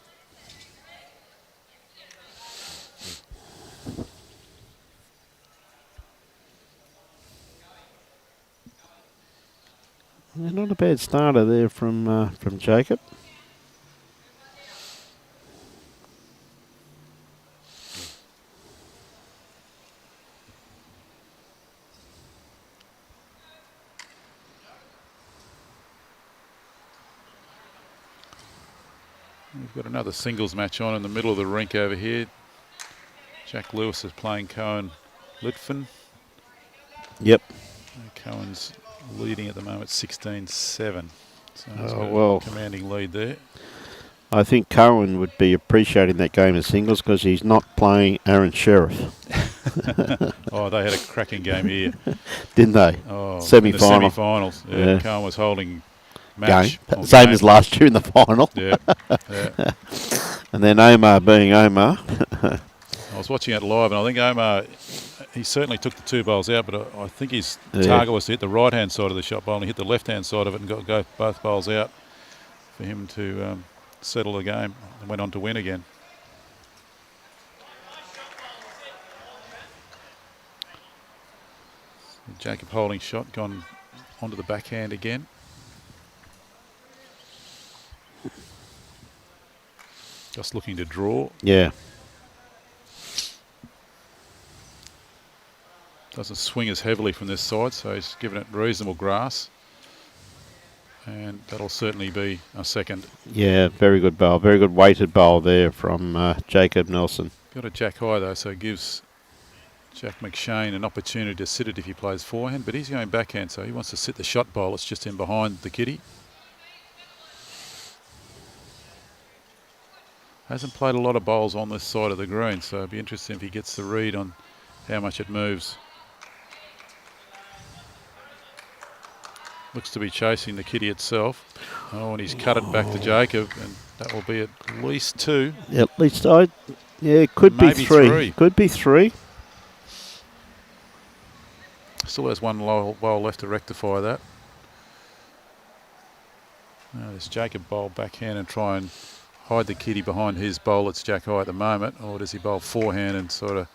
Yeah, not a bad starter there from Jacob. We've got another singles match on in the middle of the rink over here. Jack Lewis is playing Cohen Litfin. Yep. And Cohen's leading at the moment 16-7. So he's got well. a commanding lead there. I think Cohen would be appreciating that game of singles because he's not playing Aaron Sheriff. Oh, they had a cracking game here. Didn't they? Oh, Semi-final. In the semi-finals. Yeah. Cohen was holding match. Game. Same as last year in the final. Yeah. Yeah. And then Omar being Omar. I was watching it live, and I think Omar, he certainly took the two bowls out, but I think his target was to hit the right-hand side of the shot bowl, and he hit the left-hand side of it and go both bowls out for him to settle the game and went on to win again. Jacob holding shot, gone onto the backhand again. Just looking to draw. Yeah. Doesn't swing as heavily from this side, so he's given it reasonable grass. And that'll certainly be a second. Yeah, very good bowl. Very good weighted bowl there from Jacob Nelson. Got a jack high though, so it gives Jack McShane an opportunity to sit it if he plays forehand, but he's going backhand, so he wants to sit the shot bowl. It's just in behind the kitty. Hasn't played a lot of bowls on this side of the green, so it'd be interesting if he gets the read on how much it moves. Looks to be chasing the kitty itself. Oh, and he's cut it back to Jacob, and that will be at least 2. Yeah, at least it could be Maybe 3. 3. Could be 3. Still has one bowl left to rectify that. Now does Jacob bowl backhand and try and hide the kitty behind his bowl? It's Jack high at the moment, or does he bowl forehand and sort of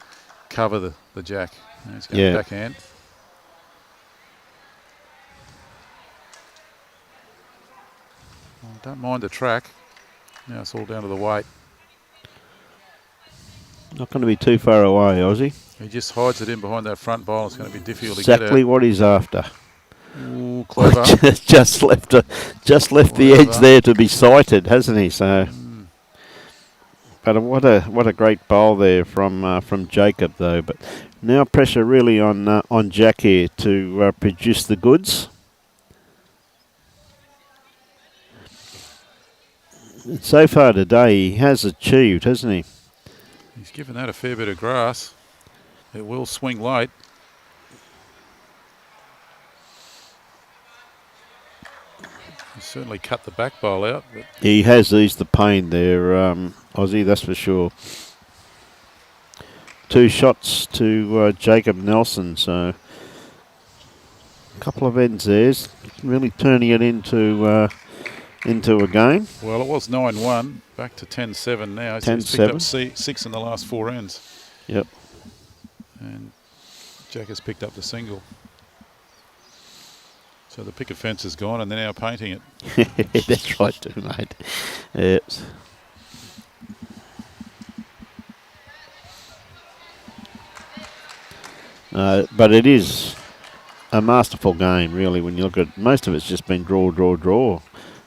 cover the Jack? Now he's going backhand. Well, don't mind the track. Now it's all down to the weight. Not going to be too far away, Aussie. He just hides it in behind that front bowl. It's going to be difficult to get Exactly what he's after. Ooh, clever. just left the edge there to be sighted, hasn't he? So, but what a great bowl there from Jacob though. But now pressure really on Jack here to produce the goods. And so far today he has achieved, hasn't he? He's given that a fair bit of grass. It will swing late. He's certainly cut the back bowl out. But he has eased the pain there, Aussie, that's for sure. 2 shots to Jacob Nelson, so a couple of ends there. Really turning it into a game. Well, it was 9-1, back to 10-7 now. So he's picked up 6 in the last 4 ends. Yep. And Jack has picked up the single. So the picket fence is gone and they're now painting it. That's right too, mate. Yes. But it is a masterful game, really, when you look at most of it's just been draw.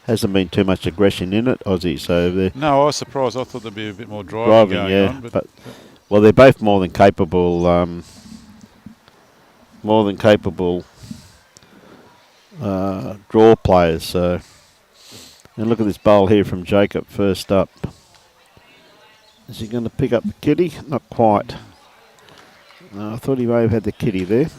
Hasn't been too much aggression in it, Aussie. So no, I was surprised. I thought there'd be a bit more driving going on. But well, they're both more than capable. Draw players. So, and look at this bowl here from Jacob first up. Is he going to pick up the kitty? Not quite. No, I thought he may have had the kitty there.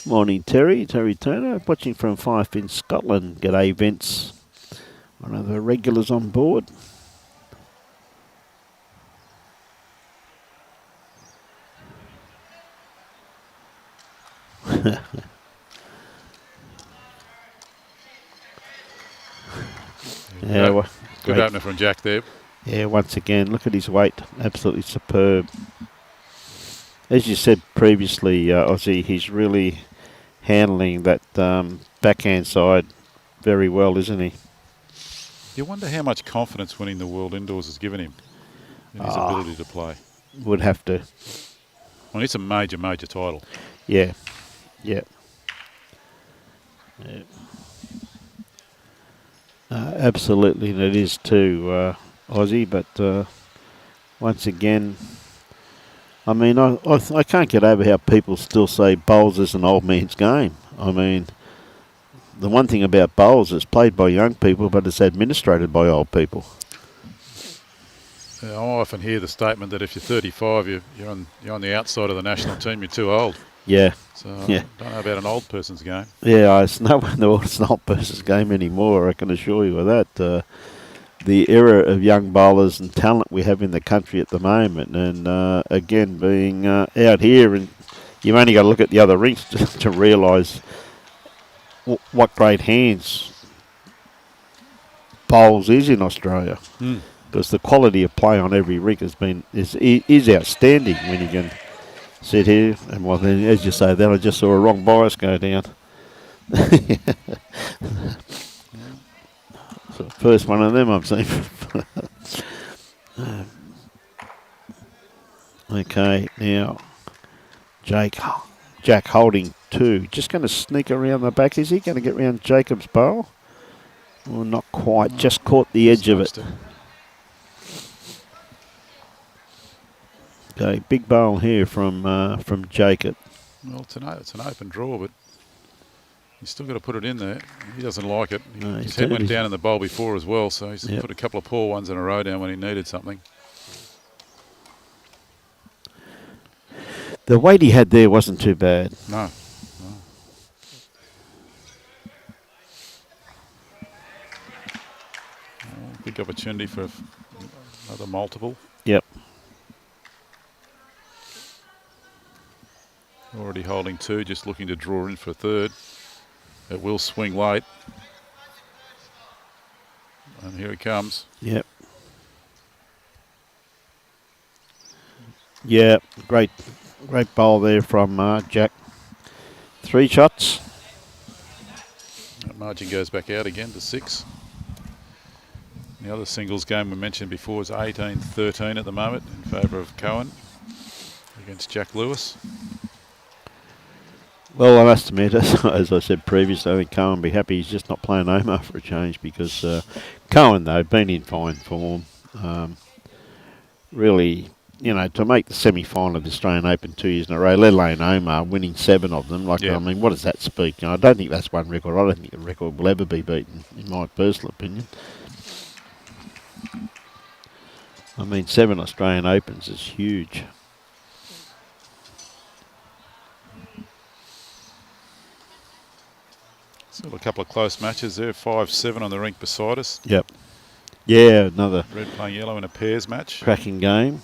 Morning, Terry Turner, watching from Fife in Scotland. G'day, Vince. One of the regulars on board. Yeah, good opener from Jack there. Yeah, once again, look at his weight. Absolutely superb. As you said previously, Aussie, he's really handling that backhand side very well, isn't he? You wonder how much confidence winning the World Indoors has given him in his ability to play. Would have to. Well, it's a major title. Yeah. Absolutely, and it is too, Aussie, but once again, I mean, I can't get over how people still say bowls is an old man's game. I mean, the one thing about bowls, it's played by young people, but it's administrated by old people. I often hear the statement that if you're 35, you're on the outside of the national team, you're too old. Yeah. So I don't know about an old person's game. Yeah, it's no wonder it's an old person's game anymore, I can assure you of that. The era of young bowlers and talent we have in the country at the moment, and again, being out here, and you've only got to look at the other rinks to realise what great hands bowls is in Australia. Because the quality of play on every rink is outstanding when you can sit here and, well, then, as you say, then I just saw a wrong bias go down. So first one of them I've seen. Okay, now Jack holding 2. Just going to sneak around the back. Is he going to get around Jacob's bowl? Well, not quite. Just caught the edge of it. Okay, big bowl here from Jacob. Well, it's an open draw, but he's still got to put it in there. He doesn't like it. His head went down in the bowl before as well, so he's put a couple of poor ones in a row down when he needed something. The weight he had there wasn't too bad. No. Big opportunity for another multiple. Yep. Already holding 2, just looking to draw in for a 3rd. It will swing late. And here it comes. Yep. Yeah, great bowl there from Jack. 3 shots. That margin goes back out again to 6. The other singles game we mentioned before is 18-13 at the moment in favour of Cohen against Jack Lewis. Well, I must admit, as I said previously, I think Cohen will be happy he's just not playing Omar for a change, because Cohen, though, been in fine form. Really, you know, to make the semi-final of the Australian Open 2 years in a row, let alone Omar winning 7 of them. Like, I mean, what does that speak? You know, I don't think that's one record. I don't think the record will ever be beaten, in my personal opinion. I mean, 7 Australian Opens is huge. Still a couple of close matches there. 5-7 on the rink beside us. Yep. Yeah, another red playing yellow in a pairs match. Cracking game.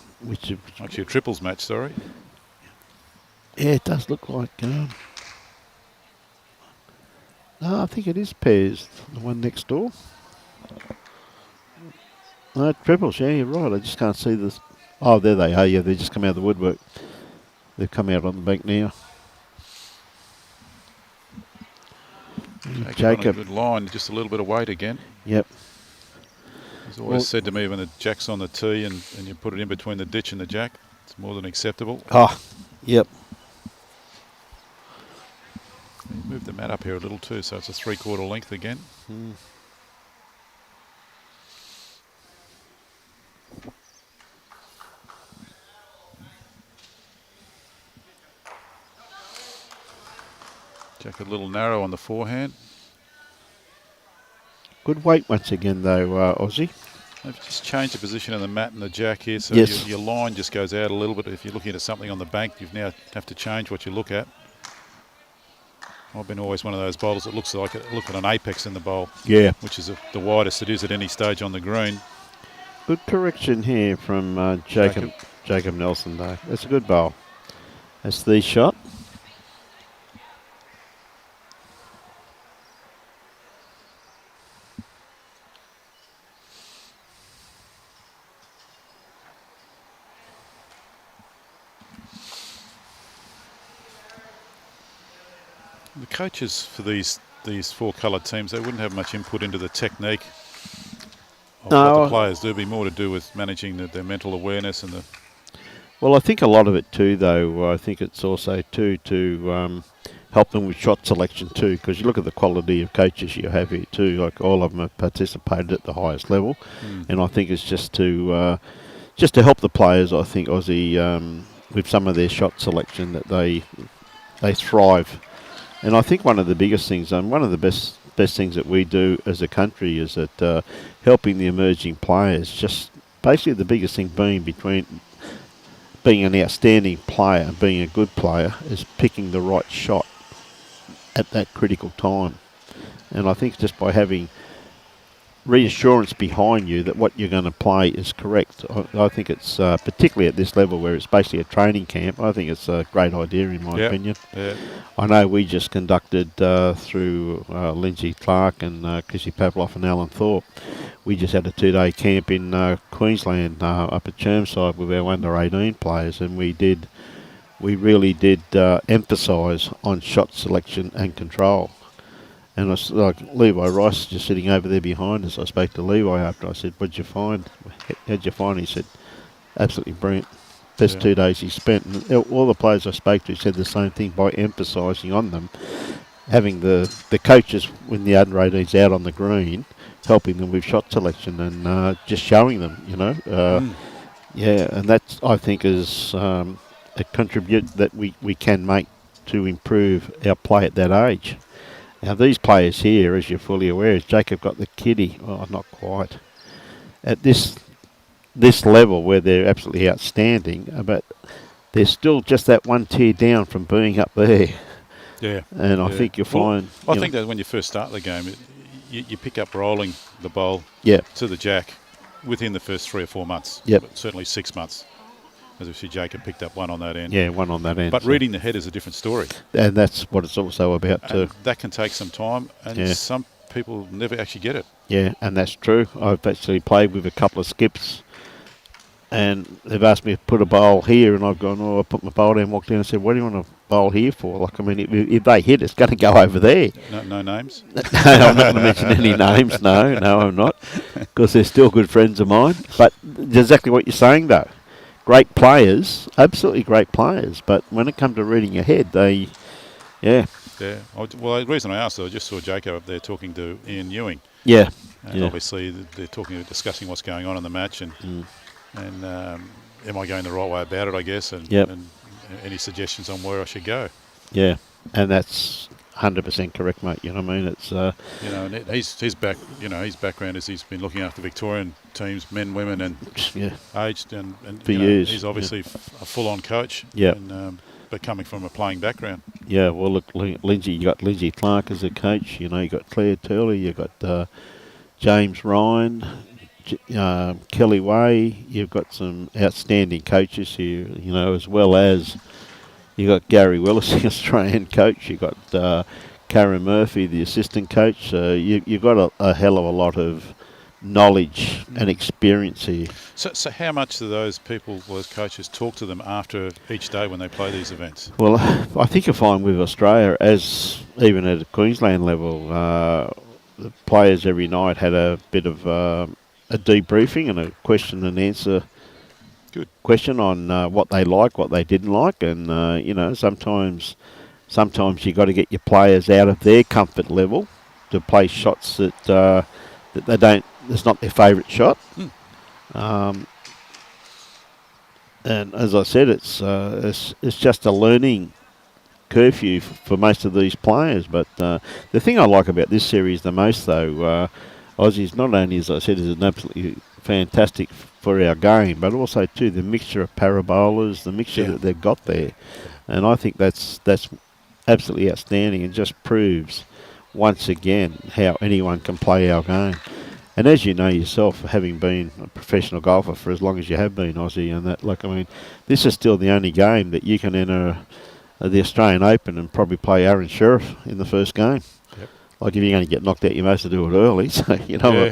Actually a triples match, sorry. Yeah, it does look like... no, I think it is pairs, the one next door. No, triples, yeah, you're right. I just can't see this. Oh, there they are. Yeah, they just come out of the woodwork. They've come out on the bank now. Jacob on a good line, just a little bit of weight again. Yep. He's always said to me, when the jack's on the tee and you put it in between the ditch and the jack, it's more than acceptable. Oh, yep. Move the mat up here a little too, so it's a 3/4 length again. Jack a little narrow on the forehand. Good weight once again, though, Aussie. They've just changed the position of the mat and the jack here, so yes. your line just goes out a little bit. If you're looking at something on the bank, you now have to change what you look at. I've been always one of those bowlers that looks like look at an apex in the bowl. Yeah. Which is the widest it is at any stage on the green. Good correction here from Jacob Nelson, though. That's a good bowl. That's the shot. The coaches for these 4-colour teams, they wouldn't have much input into the technique of what the players do. It'd be more to do with managing their mental awareness and the... Well, I think a lot of it too, though, I think it's also too to help them with shot selection too, because you look at the quality of coaches you have here too, like all of them have participated at the highest level, and I think it's just to help the players, I think, Aussie, with some of their shot selection, that they thrive. And I think one of the biggest things, and one of the best things that we do as a country is that helping the emerging players, just basically the biggest thing between being an outstanding player and being a good player is picking the right shot at that critical time. And I think just by having reassurance behind you that what you're going to play is correct, I think it's particularly at this level where it's basically a training camp, I think it's a great idea in my opinion. Yeah. I know we just conducted through Lindsay Clark and Chrissy Pavlov and Alan Thorpe, we just had a 2-day camp in Queensland up at Chermside with our under-18 players, and we really did emphasise on shot selection and control. And I was like, Levi Rice just sitting over there behind us. I spoke to Levi after. I said, "What'd you find? How'd you find?" He said, "Absolutely brilliant. Best 2 days he spent." And all the players I spoke to said the same thing, by emphasising on them, having the coaches when the under-18s out on the green, helping them with shot selection and just showing them, you know. Yeah, and that's, I think, is a contribute that we can make to improve our play at that age. Now, these players here, as you're fully aware, as Jacob got the kiddie, not quite, at this level where they're absolutely outstanding, but they're still just that one tier down from being up there. Yeah. And I think you'll find... I think that when you first start the game, you pick up rolling the bowl Yeah. to the jack within the first 3 or 4 months. Yep. But certainly 6 months. As we see, Jacob picked up one on that end. Yeah, one on that end. But reading the head is a different story. And that's what it's also about too. And that can take some time, and some people never actually get it. Yeah, and that's true. I've actually played with a couple of skips, and they've asked me to put a bowl here, and I've gone, I put my bowl down, walked in and said, what do you want a bowl here for? Like, I mean, if they hit, it's going to go over there. No names? No, I'm not going to mention any names. No, I'm not, because they're still good friends of mine. But exactly what you're saying, though. Great players, absolutely great players, but when it comes to reading ahead, they, Yeah. Well, the reason I asked, I just saw Jacob up there talking to Ian Ewing. Yeah. And obviously they're discussing what's going on in the match, and am I going the right way about it, I guess, and any suggestions on where I should go. Yeah, and that's 100% correct, mate. You know what I mean? It's and his background is he's been looking after Victorian teams, men, women, and aged, and for years. He's obviously a full-on coach. Yeah. But coming from a playing background. Yeah. Well, look, Lindsay, you got Lindsay Clark as a coach. You know, you got Claire Turley, you got James Ryan, Kelly Way. You've got some outstanding coaches here. You know, as well as. You got Gary Willis, the Australian coach. You got Karen Murphy, the assistant coach. You've got a hell of a lot of knowledge and experience here. So how much do those people, those coaches, talk to them after each day when they play these events? Well, I think you'll find with Australia, as even at a Queensland level, the players every night had a bit of a debriefing and a question and answer. Good question on what they like, what they didn't like, and sometimes you got to get your players out of their comfort level to play shots that they don't. It's not their favourite shot. And as I said, it's just a learning curfew for most of these players. But the thing I like about this series the most, though, Aussies, not only, as I said, is an absolutely fantastic for our game, but also too the mixture of parabolas, the mixture that they've got there, and I think that's absolutely outstanding, and just proves once again how anyone can play our game. And as you know yourself, having been a professional golfer for as long as you have been, Aussie, and that, like, I mean, this is still the only game that you can enter the Australian Open and probably play Aaron Sheriff in the first game. Like, if you're going to get knocked out, you must do it early. So,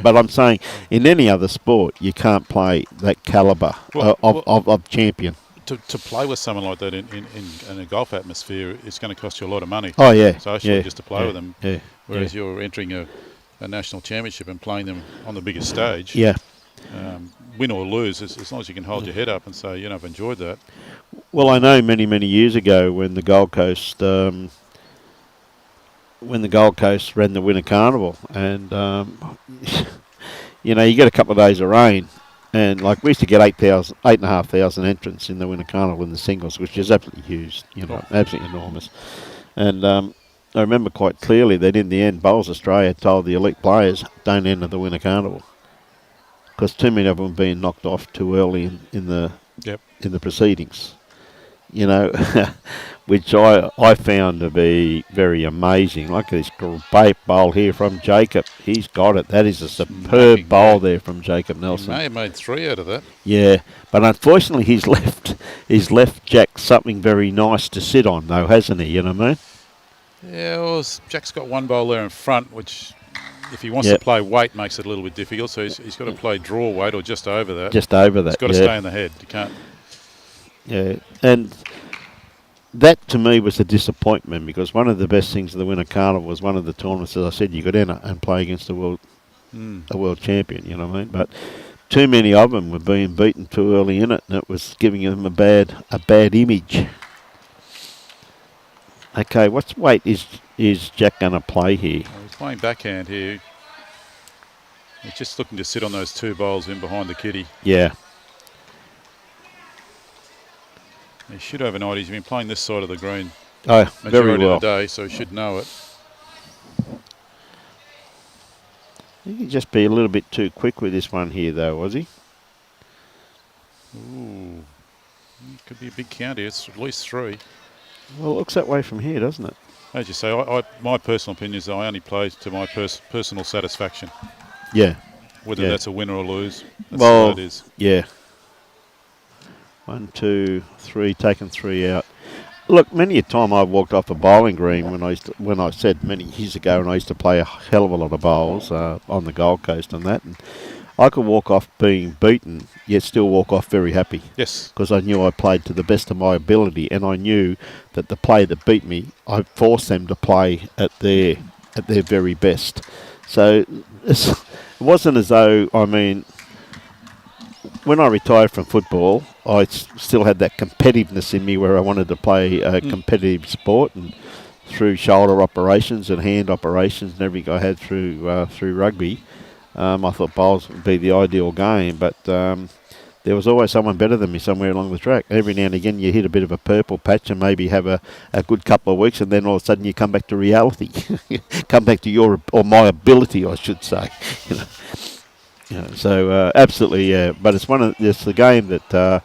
but I'm saying in any other sport, you can't play that calibre of champion. To play with someone like that in a golf atmosphere, it's going to cost you a lot of money. Oh, yeah. Socially, just to play with them. Yeah. Whereas you're entering a national championship and playing them on the biggest stage. Yeah. Win or lose, as long as you can hold your head up and say, I've enjoyed that. Well, I know many, many years ago when the Gold Coast... when the Gold Coast ran the Winter Carnival, and you get a couple of days of rain, and like we used to get 8,500 entrants in the Winter Carnival in the singles, which is absolutely huge, absolutely enormous. And I remember quite clearly that in the end, Bowls Australia told the elite players, don't enter the Winter Carnival, because too many of them have been knocked off too early in the proceedings. Which I found to be very amazing. Look at this great bowl here from Jacob. He's got it. That is a superb bowl there from Jacob Nelson. He may have made 3 out of that. Yeah, but unfortunately he's left Jack something very nice to sit on, though, hasn't he? You know what I mean? Yeah, well, Jack's got one bowl there in front, which if he wants to play weight makes it a little bit difficult. So he's got to play draw weight or just over that. Just over that. He's got to stay in the head. You can't. Yeah, and that to me was a disappointment, because one of the best things of the Winter Carnival was one of the tournaments, as I said, you could enter and play against a world champion, you know what I mean? But too many of them were being beaten too early in it, and it was giving them a bad image. Okay, what weight is Jack going to play here? Well, he's playing backhand here. He's just looking to sit on those 2 bowls in behind the kitty. Yeah. He should overnight. He's been playing this side of the green very well of the day, so he should know it. He could just be a little bit too quick with this one here, though, was he? Ooh. Could be a big count here. It's at least 3. Well, it looks that way from here, doesn't it? As you say, my personal opinion is I only play to my personal satisfaction. Yeah. Whether that's a win or a lose, that's the Well, way it is. yeah. 1, 2, 3, taken 3 out. Look, many a time I've walked off a bowling green when I said many years ago, and I used to play a hell of a lot of bowls on the Gold Coast and that, and I could walk off being beaten, yet still walk off very happy. Yes. Because I knew I played to the best of my ability, and I knew that the player that beat me, I forced them to play at their very best. So it wasn't as though, I mean, when I retired from football, I still had that competitiveness in me where I wanted to play a competitive sport, and through shoulder operations and hand operations and everything I had through rugby, I thought bowls would be the ideal game. But there was always someone better than me somewhere along the track. Every now and again you hit a bit of a purple patch and maybe have a good couple of weeks, and then all of a sudden you come back to reality. Come back to your, or my ability, I should say. You know. So absolutely, yeah. But it's the game that the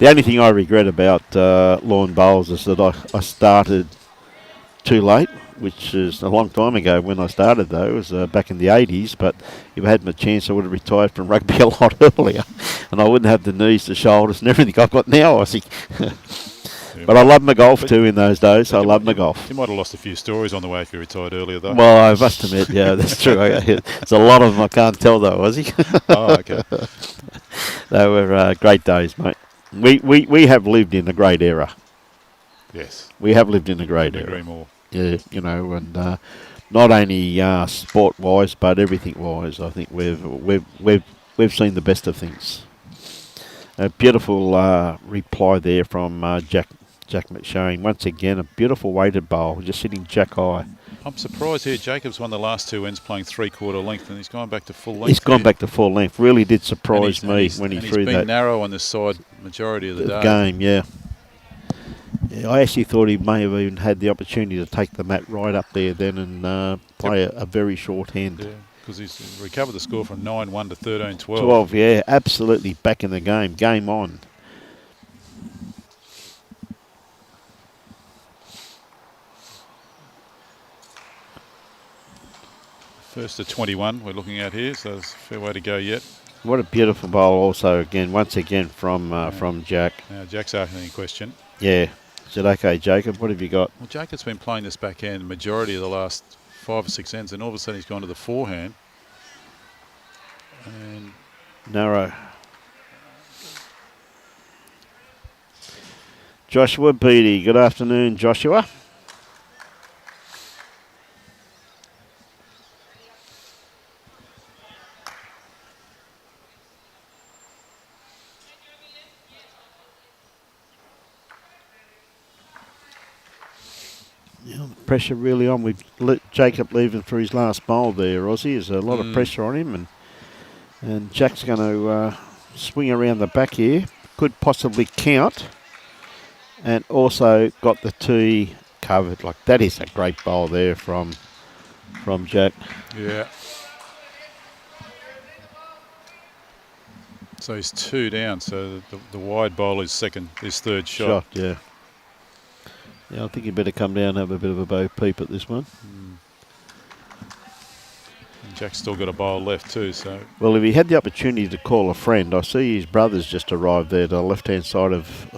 only thing I regret about lawn bowls is that I started too late, which is a long time ago when I started, though. It was back in the 80s, but if I had my chance, I would have retired from rugby a lot earlier, and I wouldn't have the knees, the shoulders, and everything I've got now, I think. But I loved my golf too in those days. I loved my golf. You might have lost a few stories on the way if you retired earlier, though. Well, I must admit, yeah, that's true. There's a lot of them I can't tell, though, Ozzy. Oh, okay. They were great days, mate. We have lived in a great era. Yes. We have lived in a great era. Agree more. Yeah, and not only sport-wise, but everything-wise. I think we've seen the best of things. A beautiful reply there from Jack McShane. Once again, a beautiful weighted bowl, just sitting jack high. I'm surprised here. Jacob's won the last 2 ends playing 3/4 length, and he's gone back to full length. He's gone back to full length. Really did surprise me when he threw that. He's been narrow on this side majority of the day. Game, yeah. I actually thought he may have even had the opportunity to take the mat right up there then and play a very short hand. Yeah, because he's recovered the score from 9-1 to 13-12. 12, yeah, absolutely back in the game. Game on. First to 21 we're looking at here, so there's a fair way to go yet. What a beautiful bowl also again, once again from Jack. Now Jack's asking a question. Yeah. Is it okay, Jacob? What have you got? Well, Jacob's been playing this backhand the majority of the last 5 or 6 ends, and all of a sudden he's gone to the forehand. And narrow. Joshua Beattie. Good afternoon, Joshua. Pressure really on. We've let Jacob leaving for his last bowl there, Aussie. There's a lot of pressure on him, and Jack's going to swing around the back here. Could possibly count, and also got the tee covered. Like that is a great bowl there from Jack. Yeah. So he's 2 down. So the wide bowl is his third shot. Yeah. Yeah, I think you better come down and have a bit of a bow peep at this one. And Jack's still got a bowl left too, so... Well, if he had the opportunity to call a friend, I see his brother's just arrived there to the left-hand side of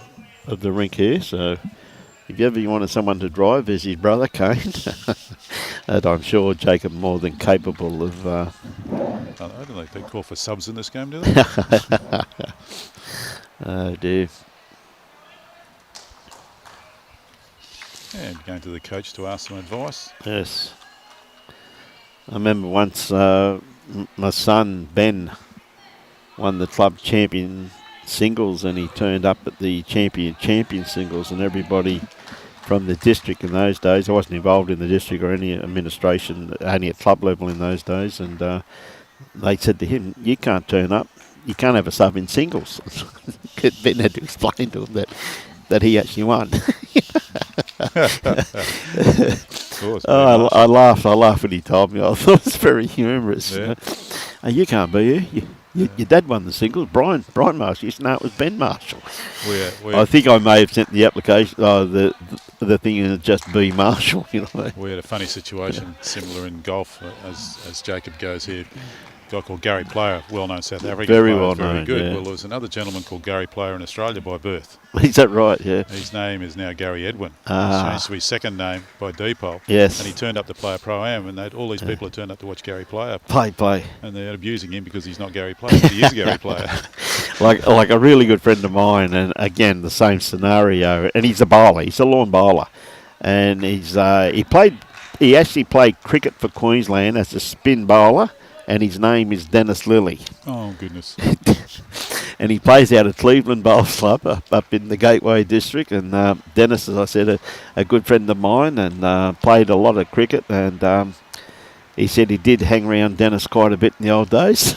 the rink here, so if ever you wanted someone to drive, there's his brother, Kane. And I'm sure Jacob more than capable of... I don't think they call for subs in this game, do they? Oh, dear. And going to the coach to ask some advice. Yes. I remember once my son, Ben, won the club champion singles, and he turned up at the champion singles, and everybody from the district in those days, I wasn't involved in the district or any administration, only at club level in those days, and they said to him, you can't turn up, you can't have a sub in singles. Ben had to explain to him that he actually won. I laughed when he told me. I thought it was very humorous. Yeah. You can't be here. Your dad won the singles. Brian Marshall. You know it was Ben Marshall. I I think I may have sent the application, the thing in just B Marshall. You know. We had a funny situation similar in golf as Jacob goes here. A guy called Gary Player, well-known South African Very player, well very known, good. yeah. Well, there was another gentleman called Gary Player in Australia by birth. Is that right? Yeah. His name is now Gary Edwin. Ah. It's changed to his second name by Depot. Yes. And he turned up to play a Pro-Am, and all these people had turned up to watch Gary Player. Play. And they're abusing him because he's not Gary Player, but he is Gary Player. like a really good friend of mine, and again the same scenario. And he's a bowler. He's a lawn bowler, and he actually played cricket for Queensland as a spin bowler, and his name is Dennis Lilly. Oh goodness. And he plays out at Cleveland Bowls Club up in the Gateway District. And Dennis, as I said, a good friend of mine, and played a lot of cricket. And he said he did hang around Dennis quite a bit in the old days.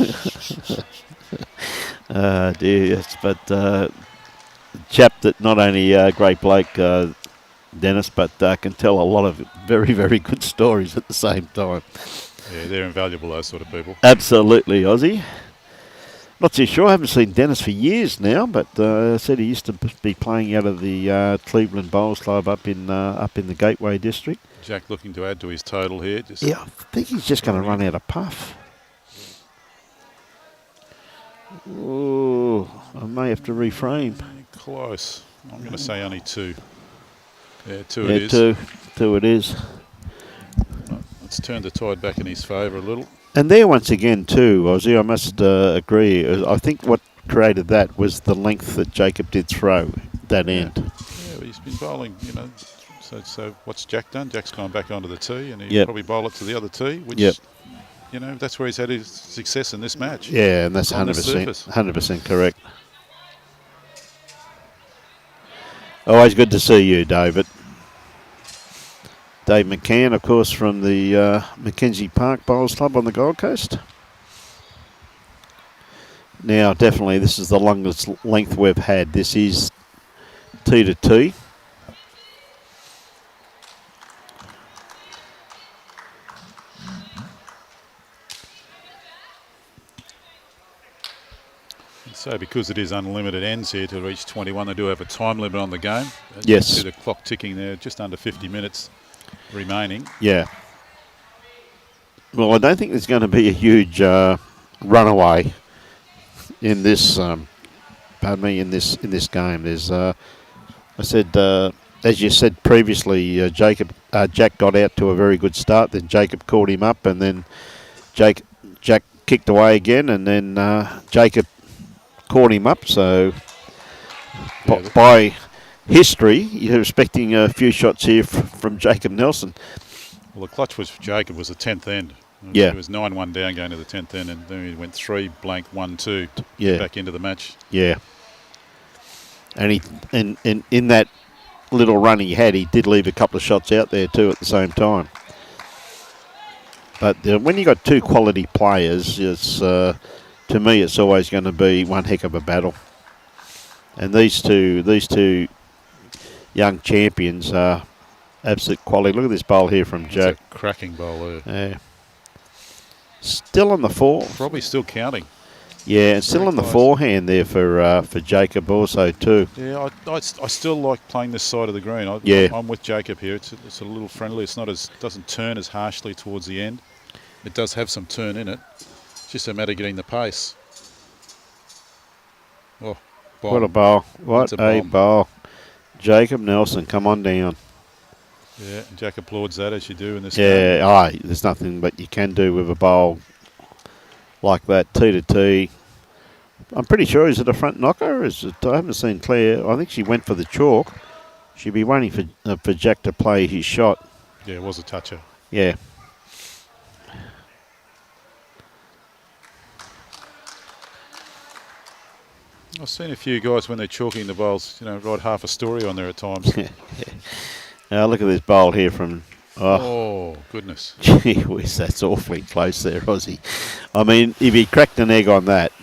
Dear, yes. But chap that not only a great bloke, Dennis, but can tell a lot of very, very good stories at the same time. Yeah, they're invaluable, those sort of people. Absolutely, Aussie. Not too sure. I haven't seen Dennis for years now, but said he used to be playing out of the Cleveland Bowls Club up in the Gateway District. Jack looking to add to his total here. Yeah, I think he's just going to run out of puff. Oh, I may have to reframe. Close. I'm going to say only 2. Yeah, 2 Yeah, it is. two it is. Let's turn the tide back in his favour a little. And there once again too, Aussie, I must agree. I think what created that was the length that Jacob did throw that end. Yeah, but he's been bowling, So what's Jack done? Jack's gone back onto the tee, and he'll probably bowl it to the other tee, which, that's where he's had his success in this match. Yeah, and that's 100% correct. Always good to see you, David. Dave McCann, of course, from the Mackenzie Park Bowls Club on the Gold Coast. Now, definitely, this is the longest length we've had. This is tee to tee. So because it is unlimited ends here to reach 21, they do have a time limit on the game. Yes. You see the clock ticking there, just under 50 minutes remaining. Yeah. Well, I don't think there's going to be a huge runaway in this. In this game. There's. I said, as you said previously, Jack got out to a very good start. Then Jacob caught him up, and then Jack kicked away again, and then Jacob caught him up. So by history, you're expecting a few shots here from Jacob Nelson. Well, the clutch was for Jacob was the 10th end. Yeah. It was 9-1 down going to the 10th end, and then he went 3 blank 1-2 back into the match. Yeah. And he in that little run he had, he did leave a couple of shots out there too at the same time. But when you got two quality players, it's to me it's always going to be one heck of a battle. And these two young champions are absolute quality. Look at this bowl here from Jack. It's a cracking bowl there. Yeah. Still on the four. Probably still counting. Yeah, and still on the forehand there for Jacob also too. Yeah, I still like playing this side of the green. I'm with Jacob here. It's a little friendly. Doesn't turn as harshly towards the end. It does have some turn in it. It's just a matter of getting the pace. Oh, bomb. What a bowl! What a bowl! Jacob Nelson, come on down. Yeah, and Jack applauds that as you do in this game. Yeah, there's nothing but you can do with a bowl like that, tee to tee. I'm pretty sure, is it a front knocker? I haven't seen Claire. I think she went for the chalk. She'd be waiting for Jack to play his shot. Yeah, it was a toucher. Yeah. I've seen a few guys when they're chalking the bowls, write half a story on there at times. Now look at this bowl here from. Oh goodness! Gee whiz, that's awfully close there, Aussie. I mean, if he cracked an egg on that,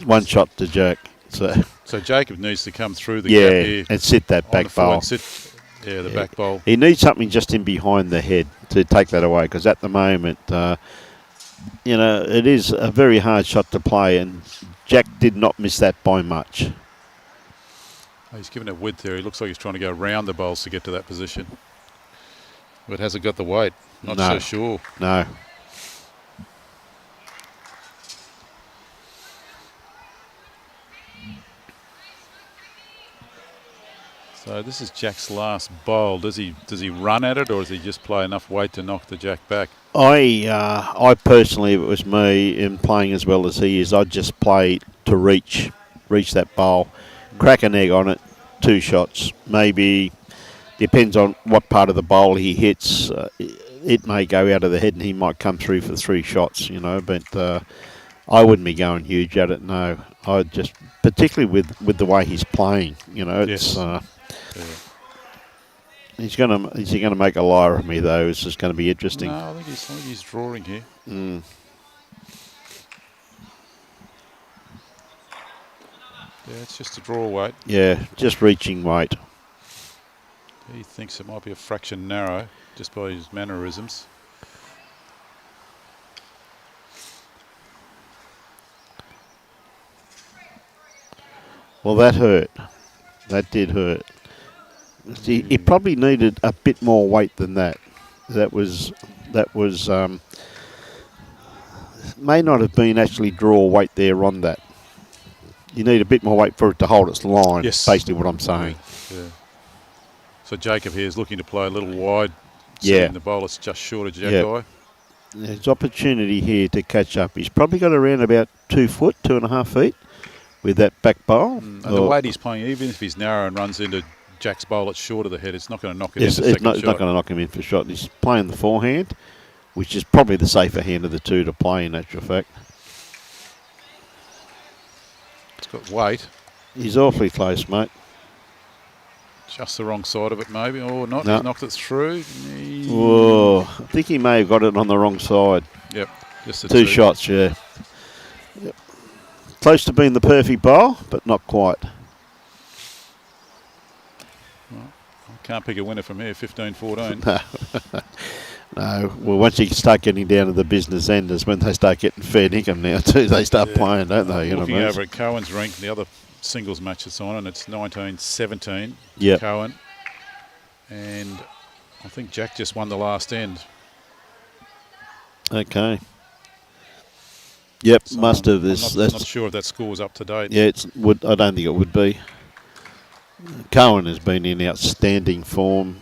one shot to Jack. So Jacob needs to come through the gap here and sit that back bowl. The back bowl. He needs something just in behind the head to take that away, because at the moment you know, it is a very hard shot to play, and Jack did not miss that by much. He's given it width there. He looks like he's trying to go round the bowls to get to that position. But hasn't got the weight. Not so sure. No. So this is Jack's last bowl. Does he run at it, or does he just play enough weight to knock the Jack back? I personally, if it was me in playing as well as he is, I'd just play to reach that bowl, crack an egg on it, 2 shots, maybe. Depends on what part of the bowl he hits. It may go out of the head and he might come through for 3 shots, you know, but I wouldn't be going huge at it, no. I'd just, particularly with the way he's playing, you know, it's... Yes. Is he gonna make a liar of me though? It's just going to be interesting. No, I think he's drawing here. Mm. Yeah, it's just a draw weight. Yeah, just reaching weight. He thinks it might be a fraction narrow just by his mannerisms. Well, that hurt. That did hurt. He probably needed a bit more weight than that. That was may not have been actually draw weight there on that. You need a bit more weight for it to hold its line. Yes. Basically what I'm saying. Yeah. So Jacob here is looking to play a little wide. Yeah. The bowl is just short of Jack Eye. There's opportunity here to catch up. He's probably got around about 2 foot, 2.5 feet with that back bowl. And the weight he's playing, even if he's narrow and runs into Jack's bowl at short of the head, it's not going to knock it into second shot. It's not going to knock him in for shot. He's playing the forehand, which is probably the safer hand of the two to play in actual fact. It's got weight. He's awfully close, mate. Just the wrong side of it, maybe, or not. No. He's knocked it through. Whoa, I think he may have got it on the wrong side. Yep, just the 2 shots, yeah. Yep. Close to being the perfect bowl, but not quite. Can't pick a winner from here, 15-14. No, well, once you start getting down to the business end is when they start getting fair income now too. They start playing, don't they? You Looking know what I mean? over at Cohen's rink, the other singles match that's on, and it's 19-17. Yep. Cohen. And I think Jack just won the last end. Okay. Yep, So must have. I'm This. not sure if that score is up to date. Yeah, I don't think it would be. Cohen has been in outstanding form.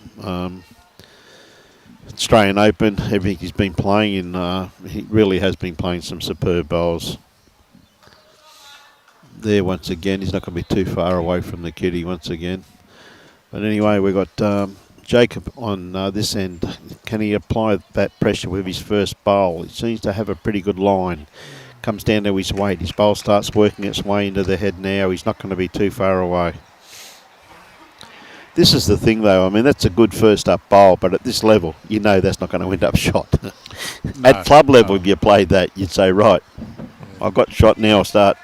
Australian Open, everything he's been playing in, he really has been playing some superb bowls. There once again, he's not going to be too far away from the kitty once again. But anyway, we've got Jacob on this end. Can he apply that pressure with his first bowl? He seems to have a pretty good line. Comes down to his weight. His bowl starts working its way into the head now. He's not going to be too far away. This is the thing, though. I mean, that's a good first-up bowl, but at this level, you know that's not going to end up shot. At club level, if you played that, you'd say, right, I've got shot now, I'll start.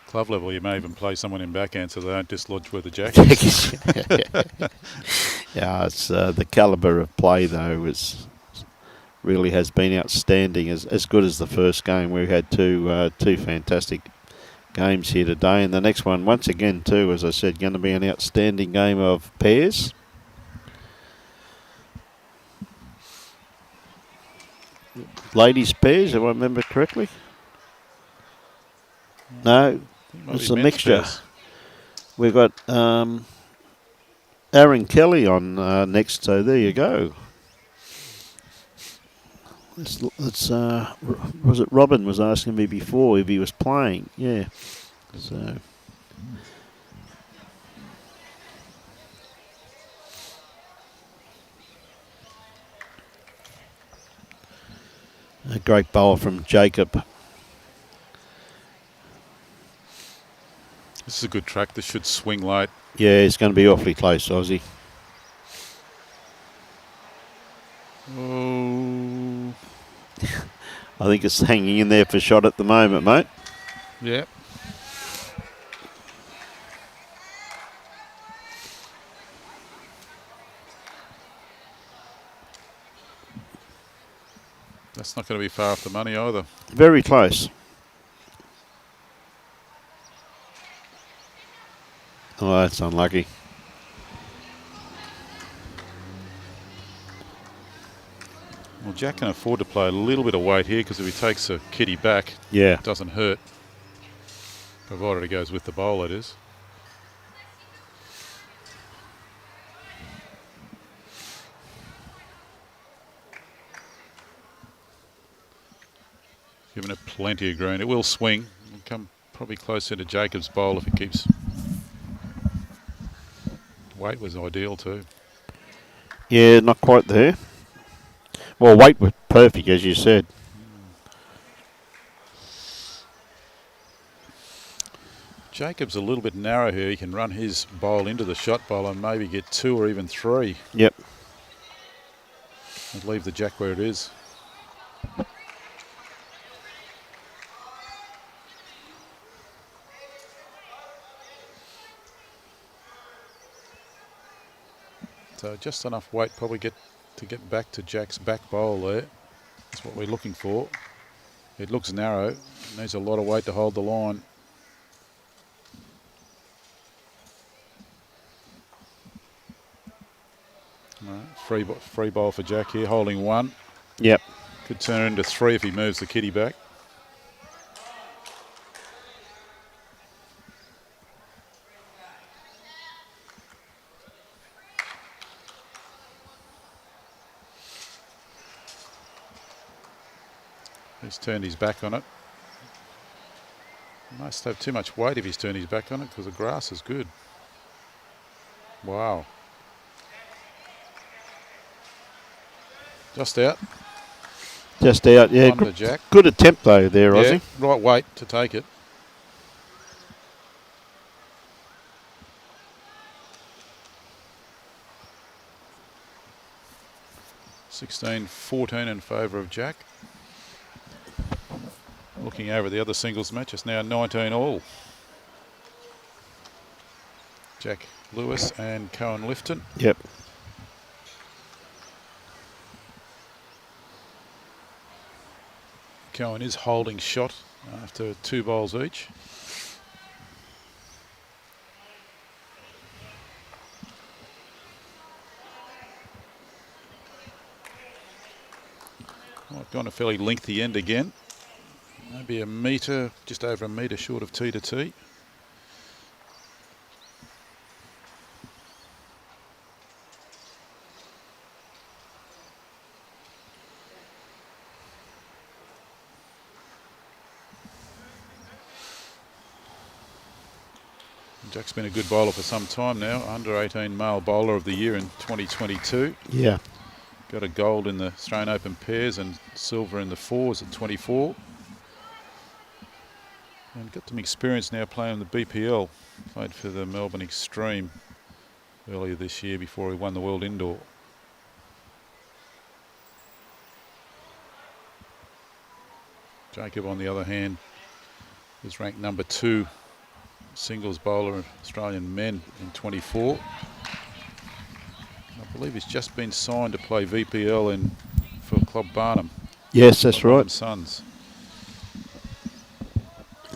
Club level, you may even play someone in backhand so they don't dislodge where the Jack is. Yeah, it's the calibre of play, though, really has been outstanding, as good as the first game. We had two fantastic games here today, and the next one once again too, as I said, going to be an outstanding game of pairs. Ladies pairs, if I remember correctly. No, it's a mixture. Pairs. We've got Aaron Kelly on next, so there you go. Was it Robin was asking me before if he was playing? Yeah. So. A great bowl from Jacob. This is a good track. This should swing late. Yeah, it's going to be awfully close, Aussie. Oh. I think it's hanging in there for shot at the moment, mate. Yeah. That's not going to be far off the money either. Very close. Oh, that's unlucky. Well, Jack can afford to play a little bit of weight here because if he takes a kitty back, Yeah. it doesn't hurt. Provided he goes with the bowl, it is. Giving it plenty of green. It will swing. It'll come probably closer to Jacob's bowl if it keeps. Weight was ideal too. Yeah, not quite there. Well, weight was perfect, as you said. Jacob's a little bit narrow here. He can run his bowl into the shot bowl and maybe get 2 or even 3. Yep. And leave the Jack where it is. So just enough weight probably to get back to Jack's back bowl there. That's what we're looking for. It looks narrow. It needs a lot of weight to hold the line. All right, free bowl for Jack here, holding 1. Yep. Could turn it into 3 if he moves the kitty back. He's turned his back on it. Must have too much weight if he's turned his back on it because the grass is good. Wow. Just out. Just out, yeah. Under Jack. Good attempt, though, there, Yeah, Ozzy. right weight to take it. (16-14) in favour of Jack. Looking over the other singles match, it's now 19 all. Jack Lewis and Cohen Lifton. Yep. Cohen is holding shot after 2 bowls each. Oh, I've gone a fairly lengthy end again. Maybe a metre, just over a metre short of tee to tee. Jack's been a good bowler for some time now, under 18 male bowler of the year in 2022. Yeah. Got a gold in the Australian Open pairs and silver in the 4s at 24. And got some experience now playing the BPL. Played for the Melbourne Extreme earlier this year before he won the World Indoor. Jacob, on the other hand, is ranked number 2 singles bowler of Australian men in 24. I believe he's just been signed to play VPL for Club Barnum. Yes, that's Club right. Barnum Sons.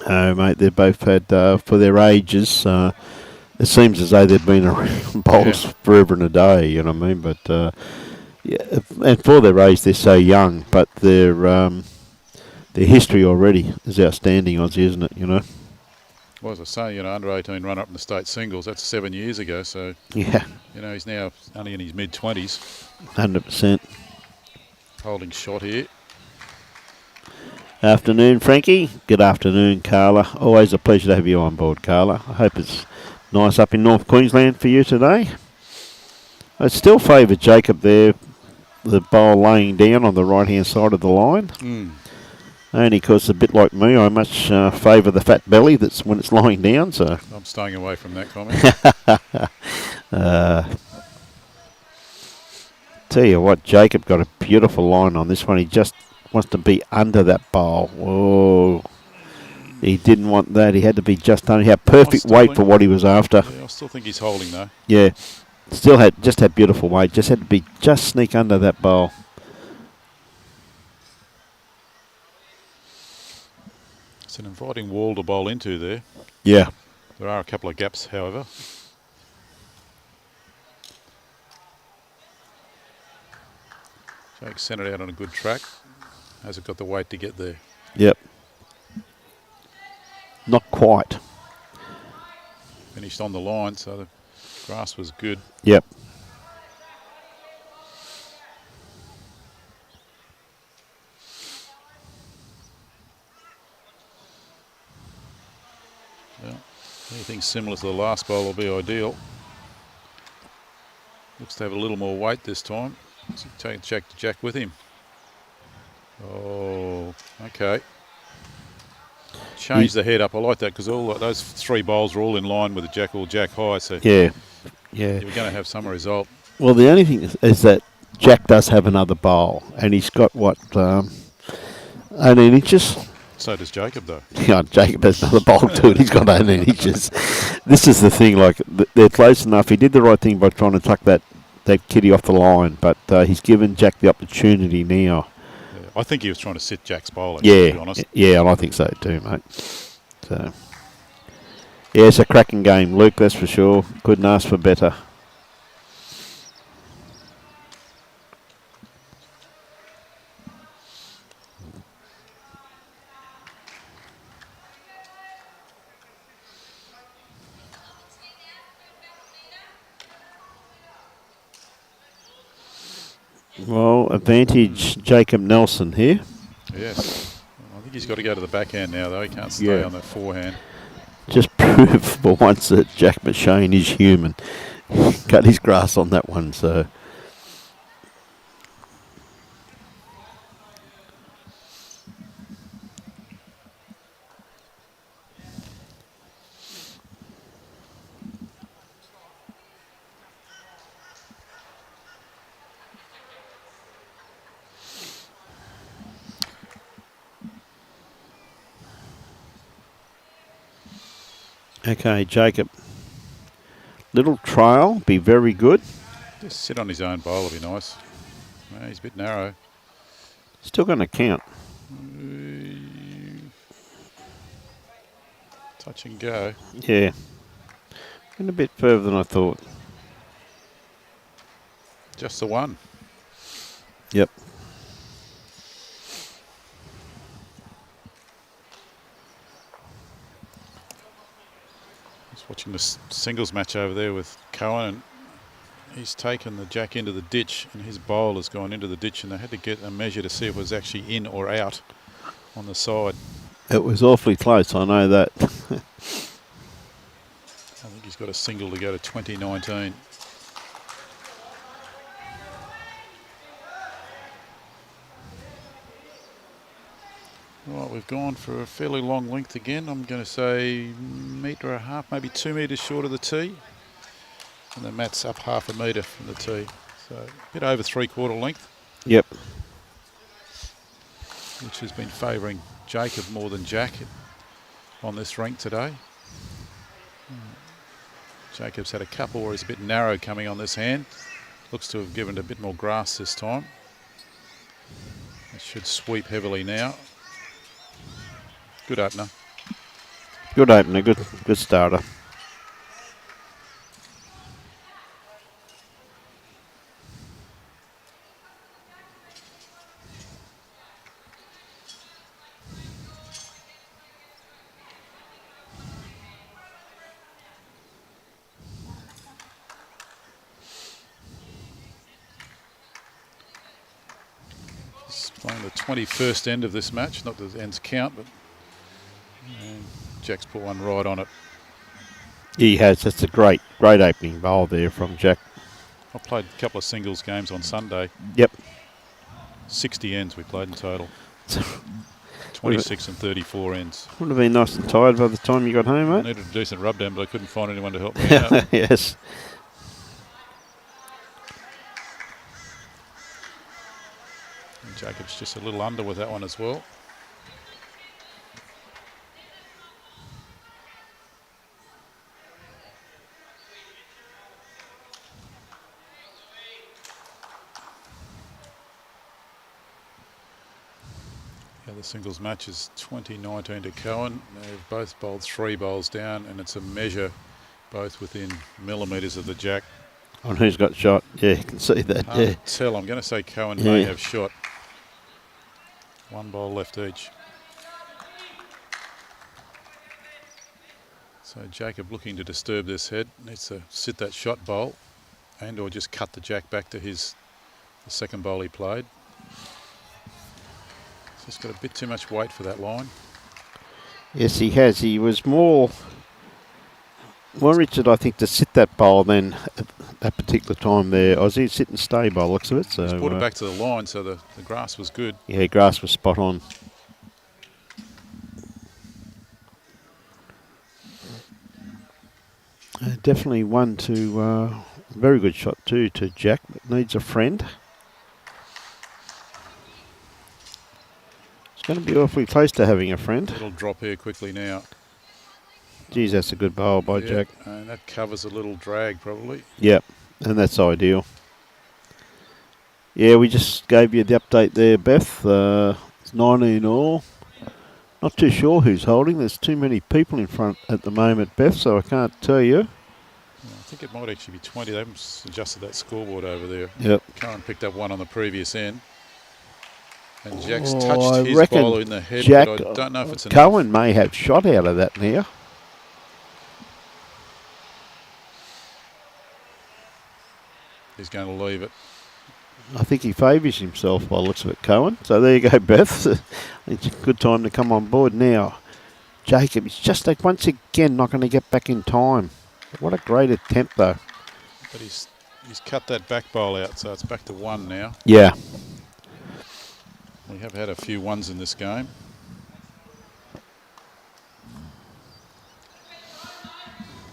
Oh, mate, they've both had, for their ages, it seems as though they've been around bowls forever and a day, you know what I mean? But, yeah, and for their age, they're so young, but their history already is outstanding, Aussie, isn't it, you know? Well, as I say, under 18 run-up in the state singles, that's 7 years ago, so, Yeah, he's now only in his mid-20s, 100%. holding shot here. Afternoon, Frankie. Good afternoon, Carla. Always a pleasure to have you on board, Carla. I hope it's nice up in North Queensland for you today. I still favour Jacob there, the bowl laying down on the right-hand side of the line. Only because, a bit like me, I much favour the fat belly that's when it's lying down. So I'm staying away from that comment. Tell you what, Jacob got a beautiful line on this one. He just wants to be under that bowl. Whoa. He didn't want that. He had to be just under. He had perfect weight for what he was after. Yeah, I still think he's holding though. Yeah. Still had beautiful weight. Just had to be just sneak under that bowl. It's an inviting wall to bowl into there. Yeah. There are a couple of gaps, however. Jake sent it out on a good track. Hasn't got the weight to get there. Yep. Not quite. Finished on the line, so the grass was good. Yep. Yeah. Anything similar to the last bowl will be ideal. Looks to have a little more weight this time. So take Jack with him. Oh, okay. Change the head up. I like that because all those three bowls are all in line with the Jack or Jack high. So Yeah. you're going to have some result. Well, the only thing is that Jack does have another bowl, and he's got, 18 inches? So does Jacob, though. Yeah, Jacob has another bowl too, and he's got 18 inches. This is the thing, like, they're close enough. He did the right thing by trying to tuck that kitty off the line, but he's given Jack the opportunity now. Yeah, I think he was trying to sit Jack's bowl, Yeah, to be honest. yeah, and I think so too, mate. So, yeah, it's a cracking game, Luke, that's for sure. Couldn't ask for better. Well, advantage Jacob Nelson here. Yes. I think he's got to go to the backhand now, though. He can't stay on the forehand. Just prove for once that Jack McShane is human. Cut his grass on that one, so. Okay, Jacob. Little trail, be very good. Just sit on his own bowl will be nice. Well, he's a bit narrow. Still going to count. Touch and go. Yeah. Went a bit further than I thought. Just the one. Yep. Just watching the singles match over there with Cohen, and he's taken the Jack into the ditch, and his bowl has gone into the ditch, and they had to get a measure to see if it was actually in or out on the side. It was awfully close, I know that. I think he's got a single to go to 2019. Right, we've gone for a fairly long length again. I'm going to say metre and a half, maybe 2 metres short of the tee. And the mat's up half a metre from the tee. So a bit over 3/4 length. Yep. Which has been favouring Jacob more than Jack on this rink today. Jacob's had a couple where he's a bit narrow coming on this hand. Looks to have given it a bit more grass this time. It should sweep heavily now. Good opener. Good opener, good starter. It's playing the 21st end of this match, not the ends count, but Jack's put one right on it. He has. That's a great opening bowl there from Jack. I played a couple of singles games on Sunday. Yep. 60 ends we played in total. 26 and 34 ends. Would have been nice and tired by the time you got home, I mate. needed a decent rub down, but I couldn't find anyone to help me out. Yes. And Jacob's just a little under with that one as well. The singles match is 20-19 to Cohen. They've both bowled 3 bowls down, and it's a measure both within millimetres of the jack. On who's got shot. Yeah, you can see that. Hard Yeah. to tell. I'm going to say Cohen may have shot. 1 bowl left each. So Jacob, looking to disturb this head, needs to sit that shot bowl and or just cut the jack back to the second bowl he played. He's just got a bit too much weight for that line. Yes, he has. He was more Richard, I think, to sit that bowl than at that particular time there. Aussie sit and stay by the looks of it. So he's brought it back to the line, so the grass was good. Yeah, grass was spot on. Definitely one to very good shot too to Jack, but needs a friend. It's going to be awfully close to having a friend. Little drop here quickly now. Geez, that's a good bowl by Jack. And that covers a little drag probably. Yep, and that's ideal. Yeah, we just gave you the update there, Beth. It's 19 all. Not too sure who's holding. There's too many people in front at the moment, Beth, so I can't tell you. I think it might actually be 20. They haven't adjusted that scoreboard over there. Yep. Cohen picked up 1 on the previous end. And Jack's I touched his reckon bowler in the head, Jack, but I don't know if it's enough. Cohen may have shot out of that now. He's going to leave it. I think he favours himself by the looks of it, Cohen. So there you go, Beth. It's a good time to come on board now. Jacob is just like once again not going to get back in time. What a great attempt, though. But he's cut that back bowl out, so it's back to 1 now. Yeah. We have had a few 1s in this game.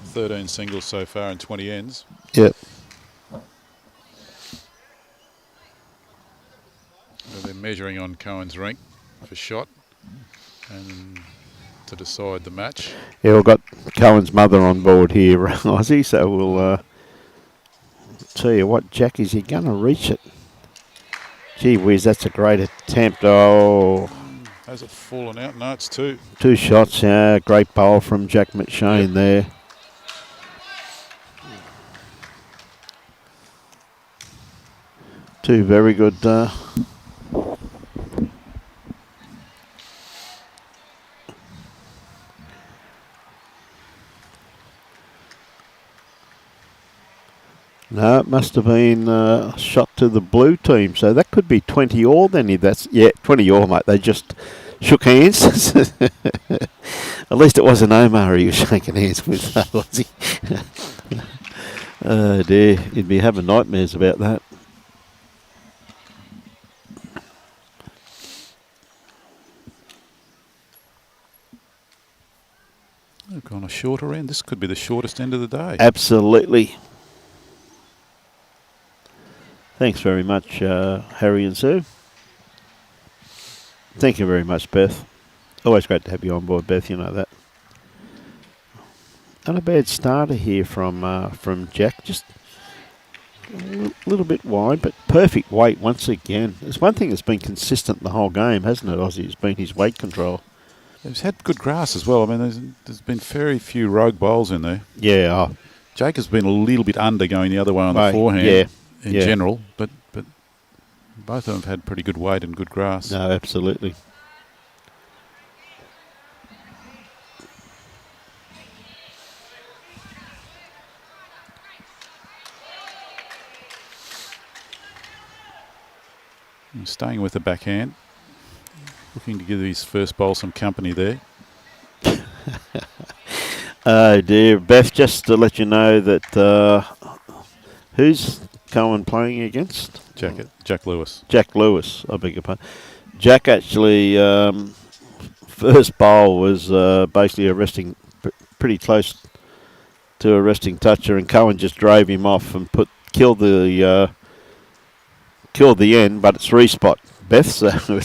$13 singles so far and 20 ends. Yep. So they're measuring on Cohen's rink for shot and to decide the match. Yeah, we've got Cohen's mother on board here, Aussie, so we'll tell you what, Jack, is he going to reach it? Gee whiz, that's a great attempt. Oh. Has it fallen out? No, it's 2. 2 shots, yeah. Great bowl from Jack McShane there. Two very good. No, it must have been a shot to the blue team. So that could be 20 all then. If that's 20 all, mate. They just shook hands. At least it wasn't Omar he was shaking hands with, was he? Oh dear, he'd be having nightmares about that. They've gone a shorter end. This could be the shortest end of the day. Absolutely. Thanks very much, Harry and Sue. Thank you very much, Beth. Always great to have you on board, Beth. You know that. Not a bad starter here from Jack. Just a little bit wide, but perfect weight once again. There's one thing that's been consistent the whole game, hasn't it, Aussie? It's been his weight control. He's had good grass as well. I mean, there's been very few rogue bowls in there. Yeah. Jacob's been a little bit under going the other way on the forehand in general, but both of them have had pretty good weight and good grass. No, absolutely. And staying with the backhand, looking to give his first bowl some company there. Oh dear, Beth, just to let you know that who's Cohen playing against? Jack Lewis. Jack Lewis, I beg your pardon. Jack actually, first bowl was basically arresting, pretty close to arresting toucher, and Cohen just drove him off and killed the end, but it's respot, Beth, so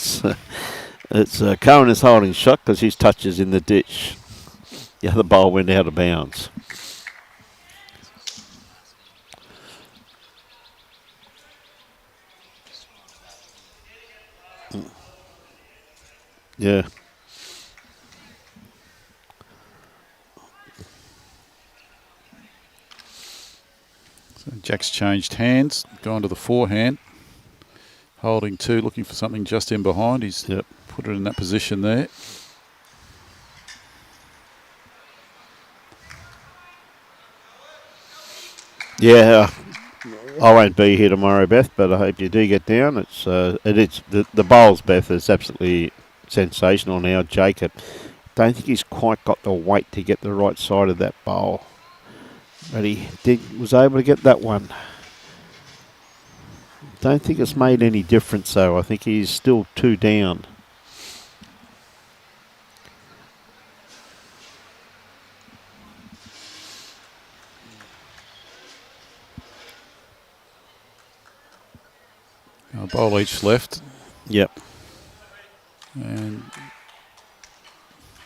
it's Cohen is holding shot because his touch is in the ditch. The other bowl went out of bounds. Yeah. So Jack's changed hands, gone to the forehand. Holding 2, looking for something just in behind. He's put it in that position there. Yeah, I won't be here tomorrow, Beth, but I hope you do get down. It's the bowls, Beth, is absolutely sensational now. Jacob, don't think he's quite got the weight to get the right side of that bowl, but he was able to get that one. Don't think it's made any difference though. I think he's still 2 down. A bowl each left. Yep. And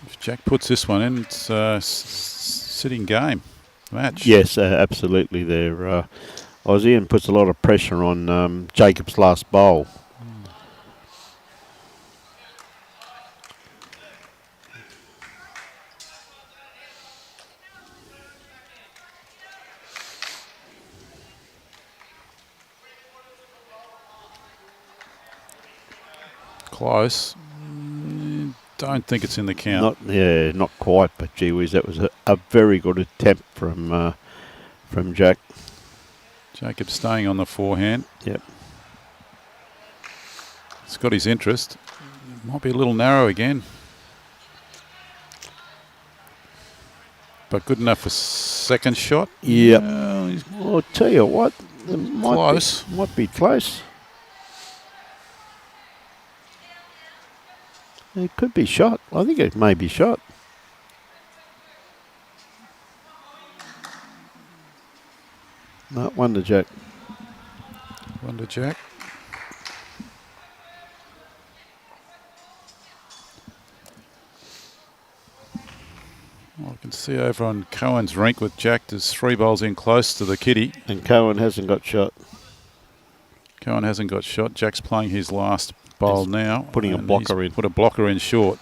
if Jack puts this one in, it's sitting game match. Yes, absolutely. There, Aussie, and puts a lot of pressure on Jacob's last bowl. Close. Don't think it's in the count. Not quite, but gee whiz, that was a very good attempt from Jack. Jacob staying on the forehand. Yep. It's got his interest. Might be a little narrow again. But good enough for second shot. Yep. I'll tell you what, it might be close. It could be shot. I think it may be shot. No, wonder Jack. Wonder Jack. Well, I can see over on Cohen's rink with Jack, there's 3 bowls in close to the kitty. And Cohen hasn't got shot. Cohen hasn't got shot. Jack's playing his last bowl now. Putting a blocker in. Put a blocker in short.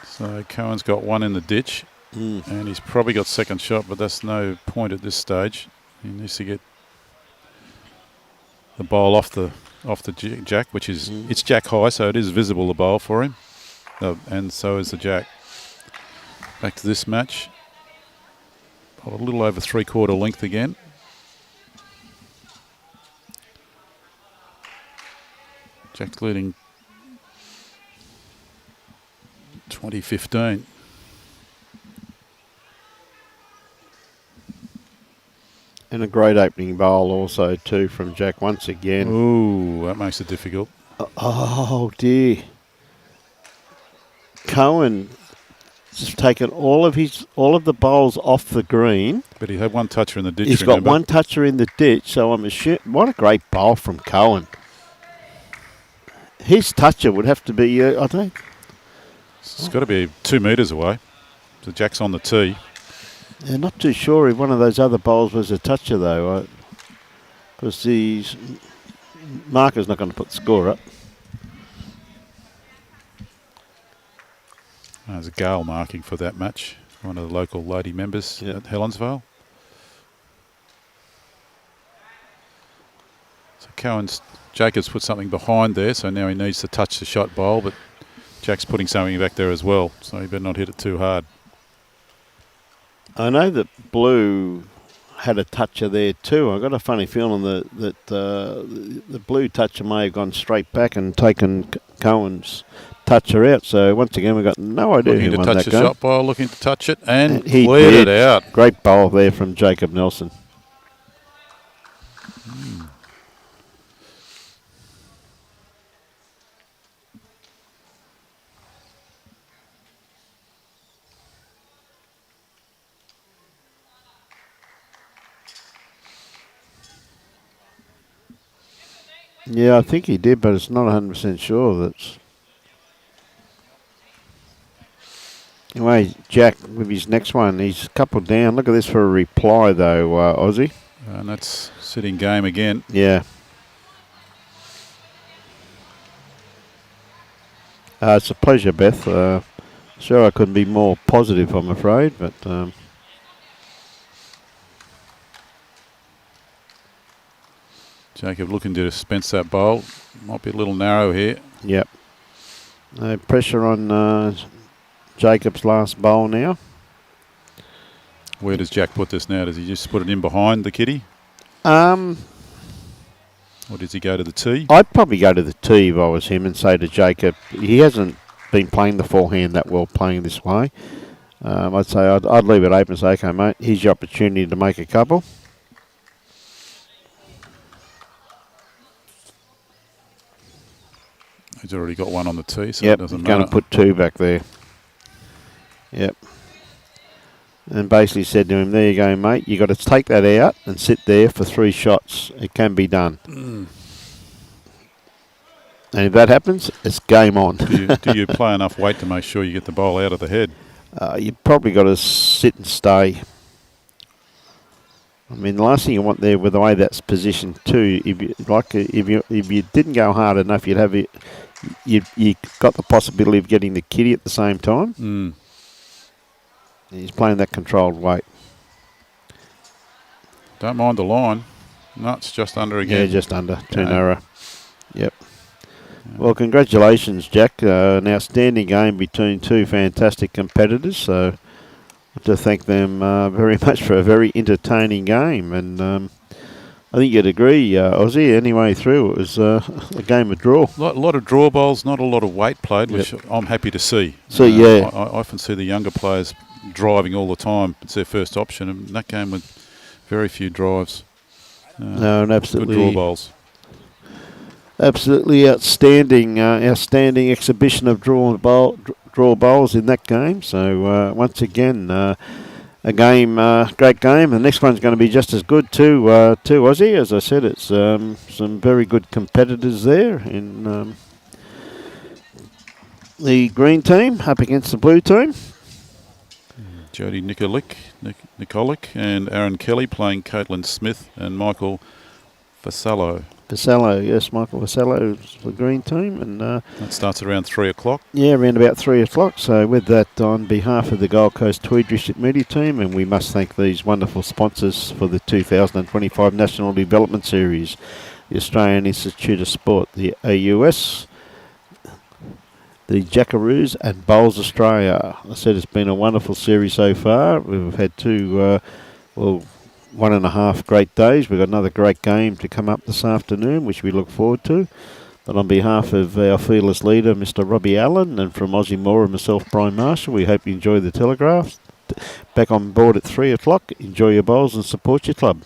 So Cohen's got 1 in the ditch. And he's probably got second shot, but that's no point at this stage. He needs to get the bowl off the Jack, which is it's Jack high, so it is visible, the bowl for him. And so is the Jack. Back to this match. A little over 3/4 length again. Jack's leading 2015. And a great opening bowl also too from Jack once again. Ooh, that makes it difficult. Oh dear. Cohen has taken all of the bowls off the green. But he had one toucher in the ditch. He's got one toucher in the ditch, so I'm assuming what a great bowl from Cohen. His toucher would have to be, I think. It's got to be 2 metres away. So Jack's on the tee. Yeah, not too sure if one of those other bowls was a toucher though, because the marker's not going to put the score up. There's a Gale marking for that match. One of the local lady members at Helensvale. So Jacobs put something behind there, so now he needs to touch the shot bowl, but Jack's putting something back there as well, so he better not hit it too hard. I know that Blue had a toucher there too. I got a funny feeling that the Blue toucher may have gone straight back and taken Cohen's toucher out. So once again, we've got no idea looking who to won touch that the game. shot bowl, looking to touch it, and he cleared did. it out. Great bowl there from Jacob Nelson. Yeah, I think he did, but it's not 100% sure. That's anyway. Jack with his next one, he's a couple down. Look at this for a reply though, Aussie. And that's sitting game again. Yeah. It's a pleasure, Beth. Sure, I couldn't be more positive, I'm afraid, but Jacob looking to dispense that bowl. Might be a little narrow here. yep. No pressure on Jacob's last bowl now. Where does Jack put this now? Does he just put it in behind the kitty? Um, Or does he go to the tee? I'd probably go to the tee if I was him and say to Jacob, he hasn't been playing the forehand that well playing this way. I'd say I'd leave it open and say, okay, mate, here's your opportunity to make a couple. He's already got one on the tee, so Yep, it doesn't he's matter. going to put 2 back there. Yep. And basically said to him, there you go, mate. You got to take that out and sit there for 3 shots. It can be done. And if that happens, it's game on. do you play enough weight to make sure you get the bowl out of the head? You probably got to sit and stay. I mean, the last thing you want there, with the way that's positioned too, if you didn't go hard enough, you'd have it. You got the possibility of getting the kitty at the same time. He's playing that controlled weight. Don't mind the line. No, it's just under again. Yeah, just under. Too narrow. Yep. Well, congratulations, Jack. An outstanding game between 2 fantastic competitors. So, to thank them very much for a very entertaining game. And I think you'd agree, Aussie, anyway through, it was a game of draw. A lot of draw bowls, not a lot of weight played, which I'm happy to see. So, yeah. I often see the younger players driving all the time. It's their first option. And that game with very few drives. No, and absolutely. Good draw bowls. Absolutely outstanding exhibition of draw bowls in that game. So once again, a game, great game. The next one's going to be just as good too, Aussie. As I said, it's some very good competitors there in the green team up against the blue team. Jody Nikolic and Aaron Kelly playing Caitlin Smith and Michael Vasallo. Vasallo, yes, Michael Vasallo is the green team. And that starts around 3 o'clock. Yeah, around about 3 o'clock. So with that, on behalf of the Gold Coast Tweed District Media Team, and we must thank these wonderful sponsors for the 2025 National Development Series, the Australian Institute of Sport, the AUS, the Jackaroos, and Bowls Australia. I said it's been a wonderful series so far. We've had 1.5 great days. We've got another great game to come up this afternoon, which we look forward to. But on behalf of our fearless leader, Mr. Robbie Allen, and from Aussie Moore and myself, Brian Marshall, we hope you enjoy the Telegraph. Back on board at 3 o'clock. Enjoy your bowls and support your club.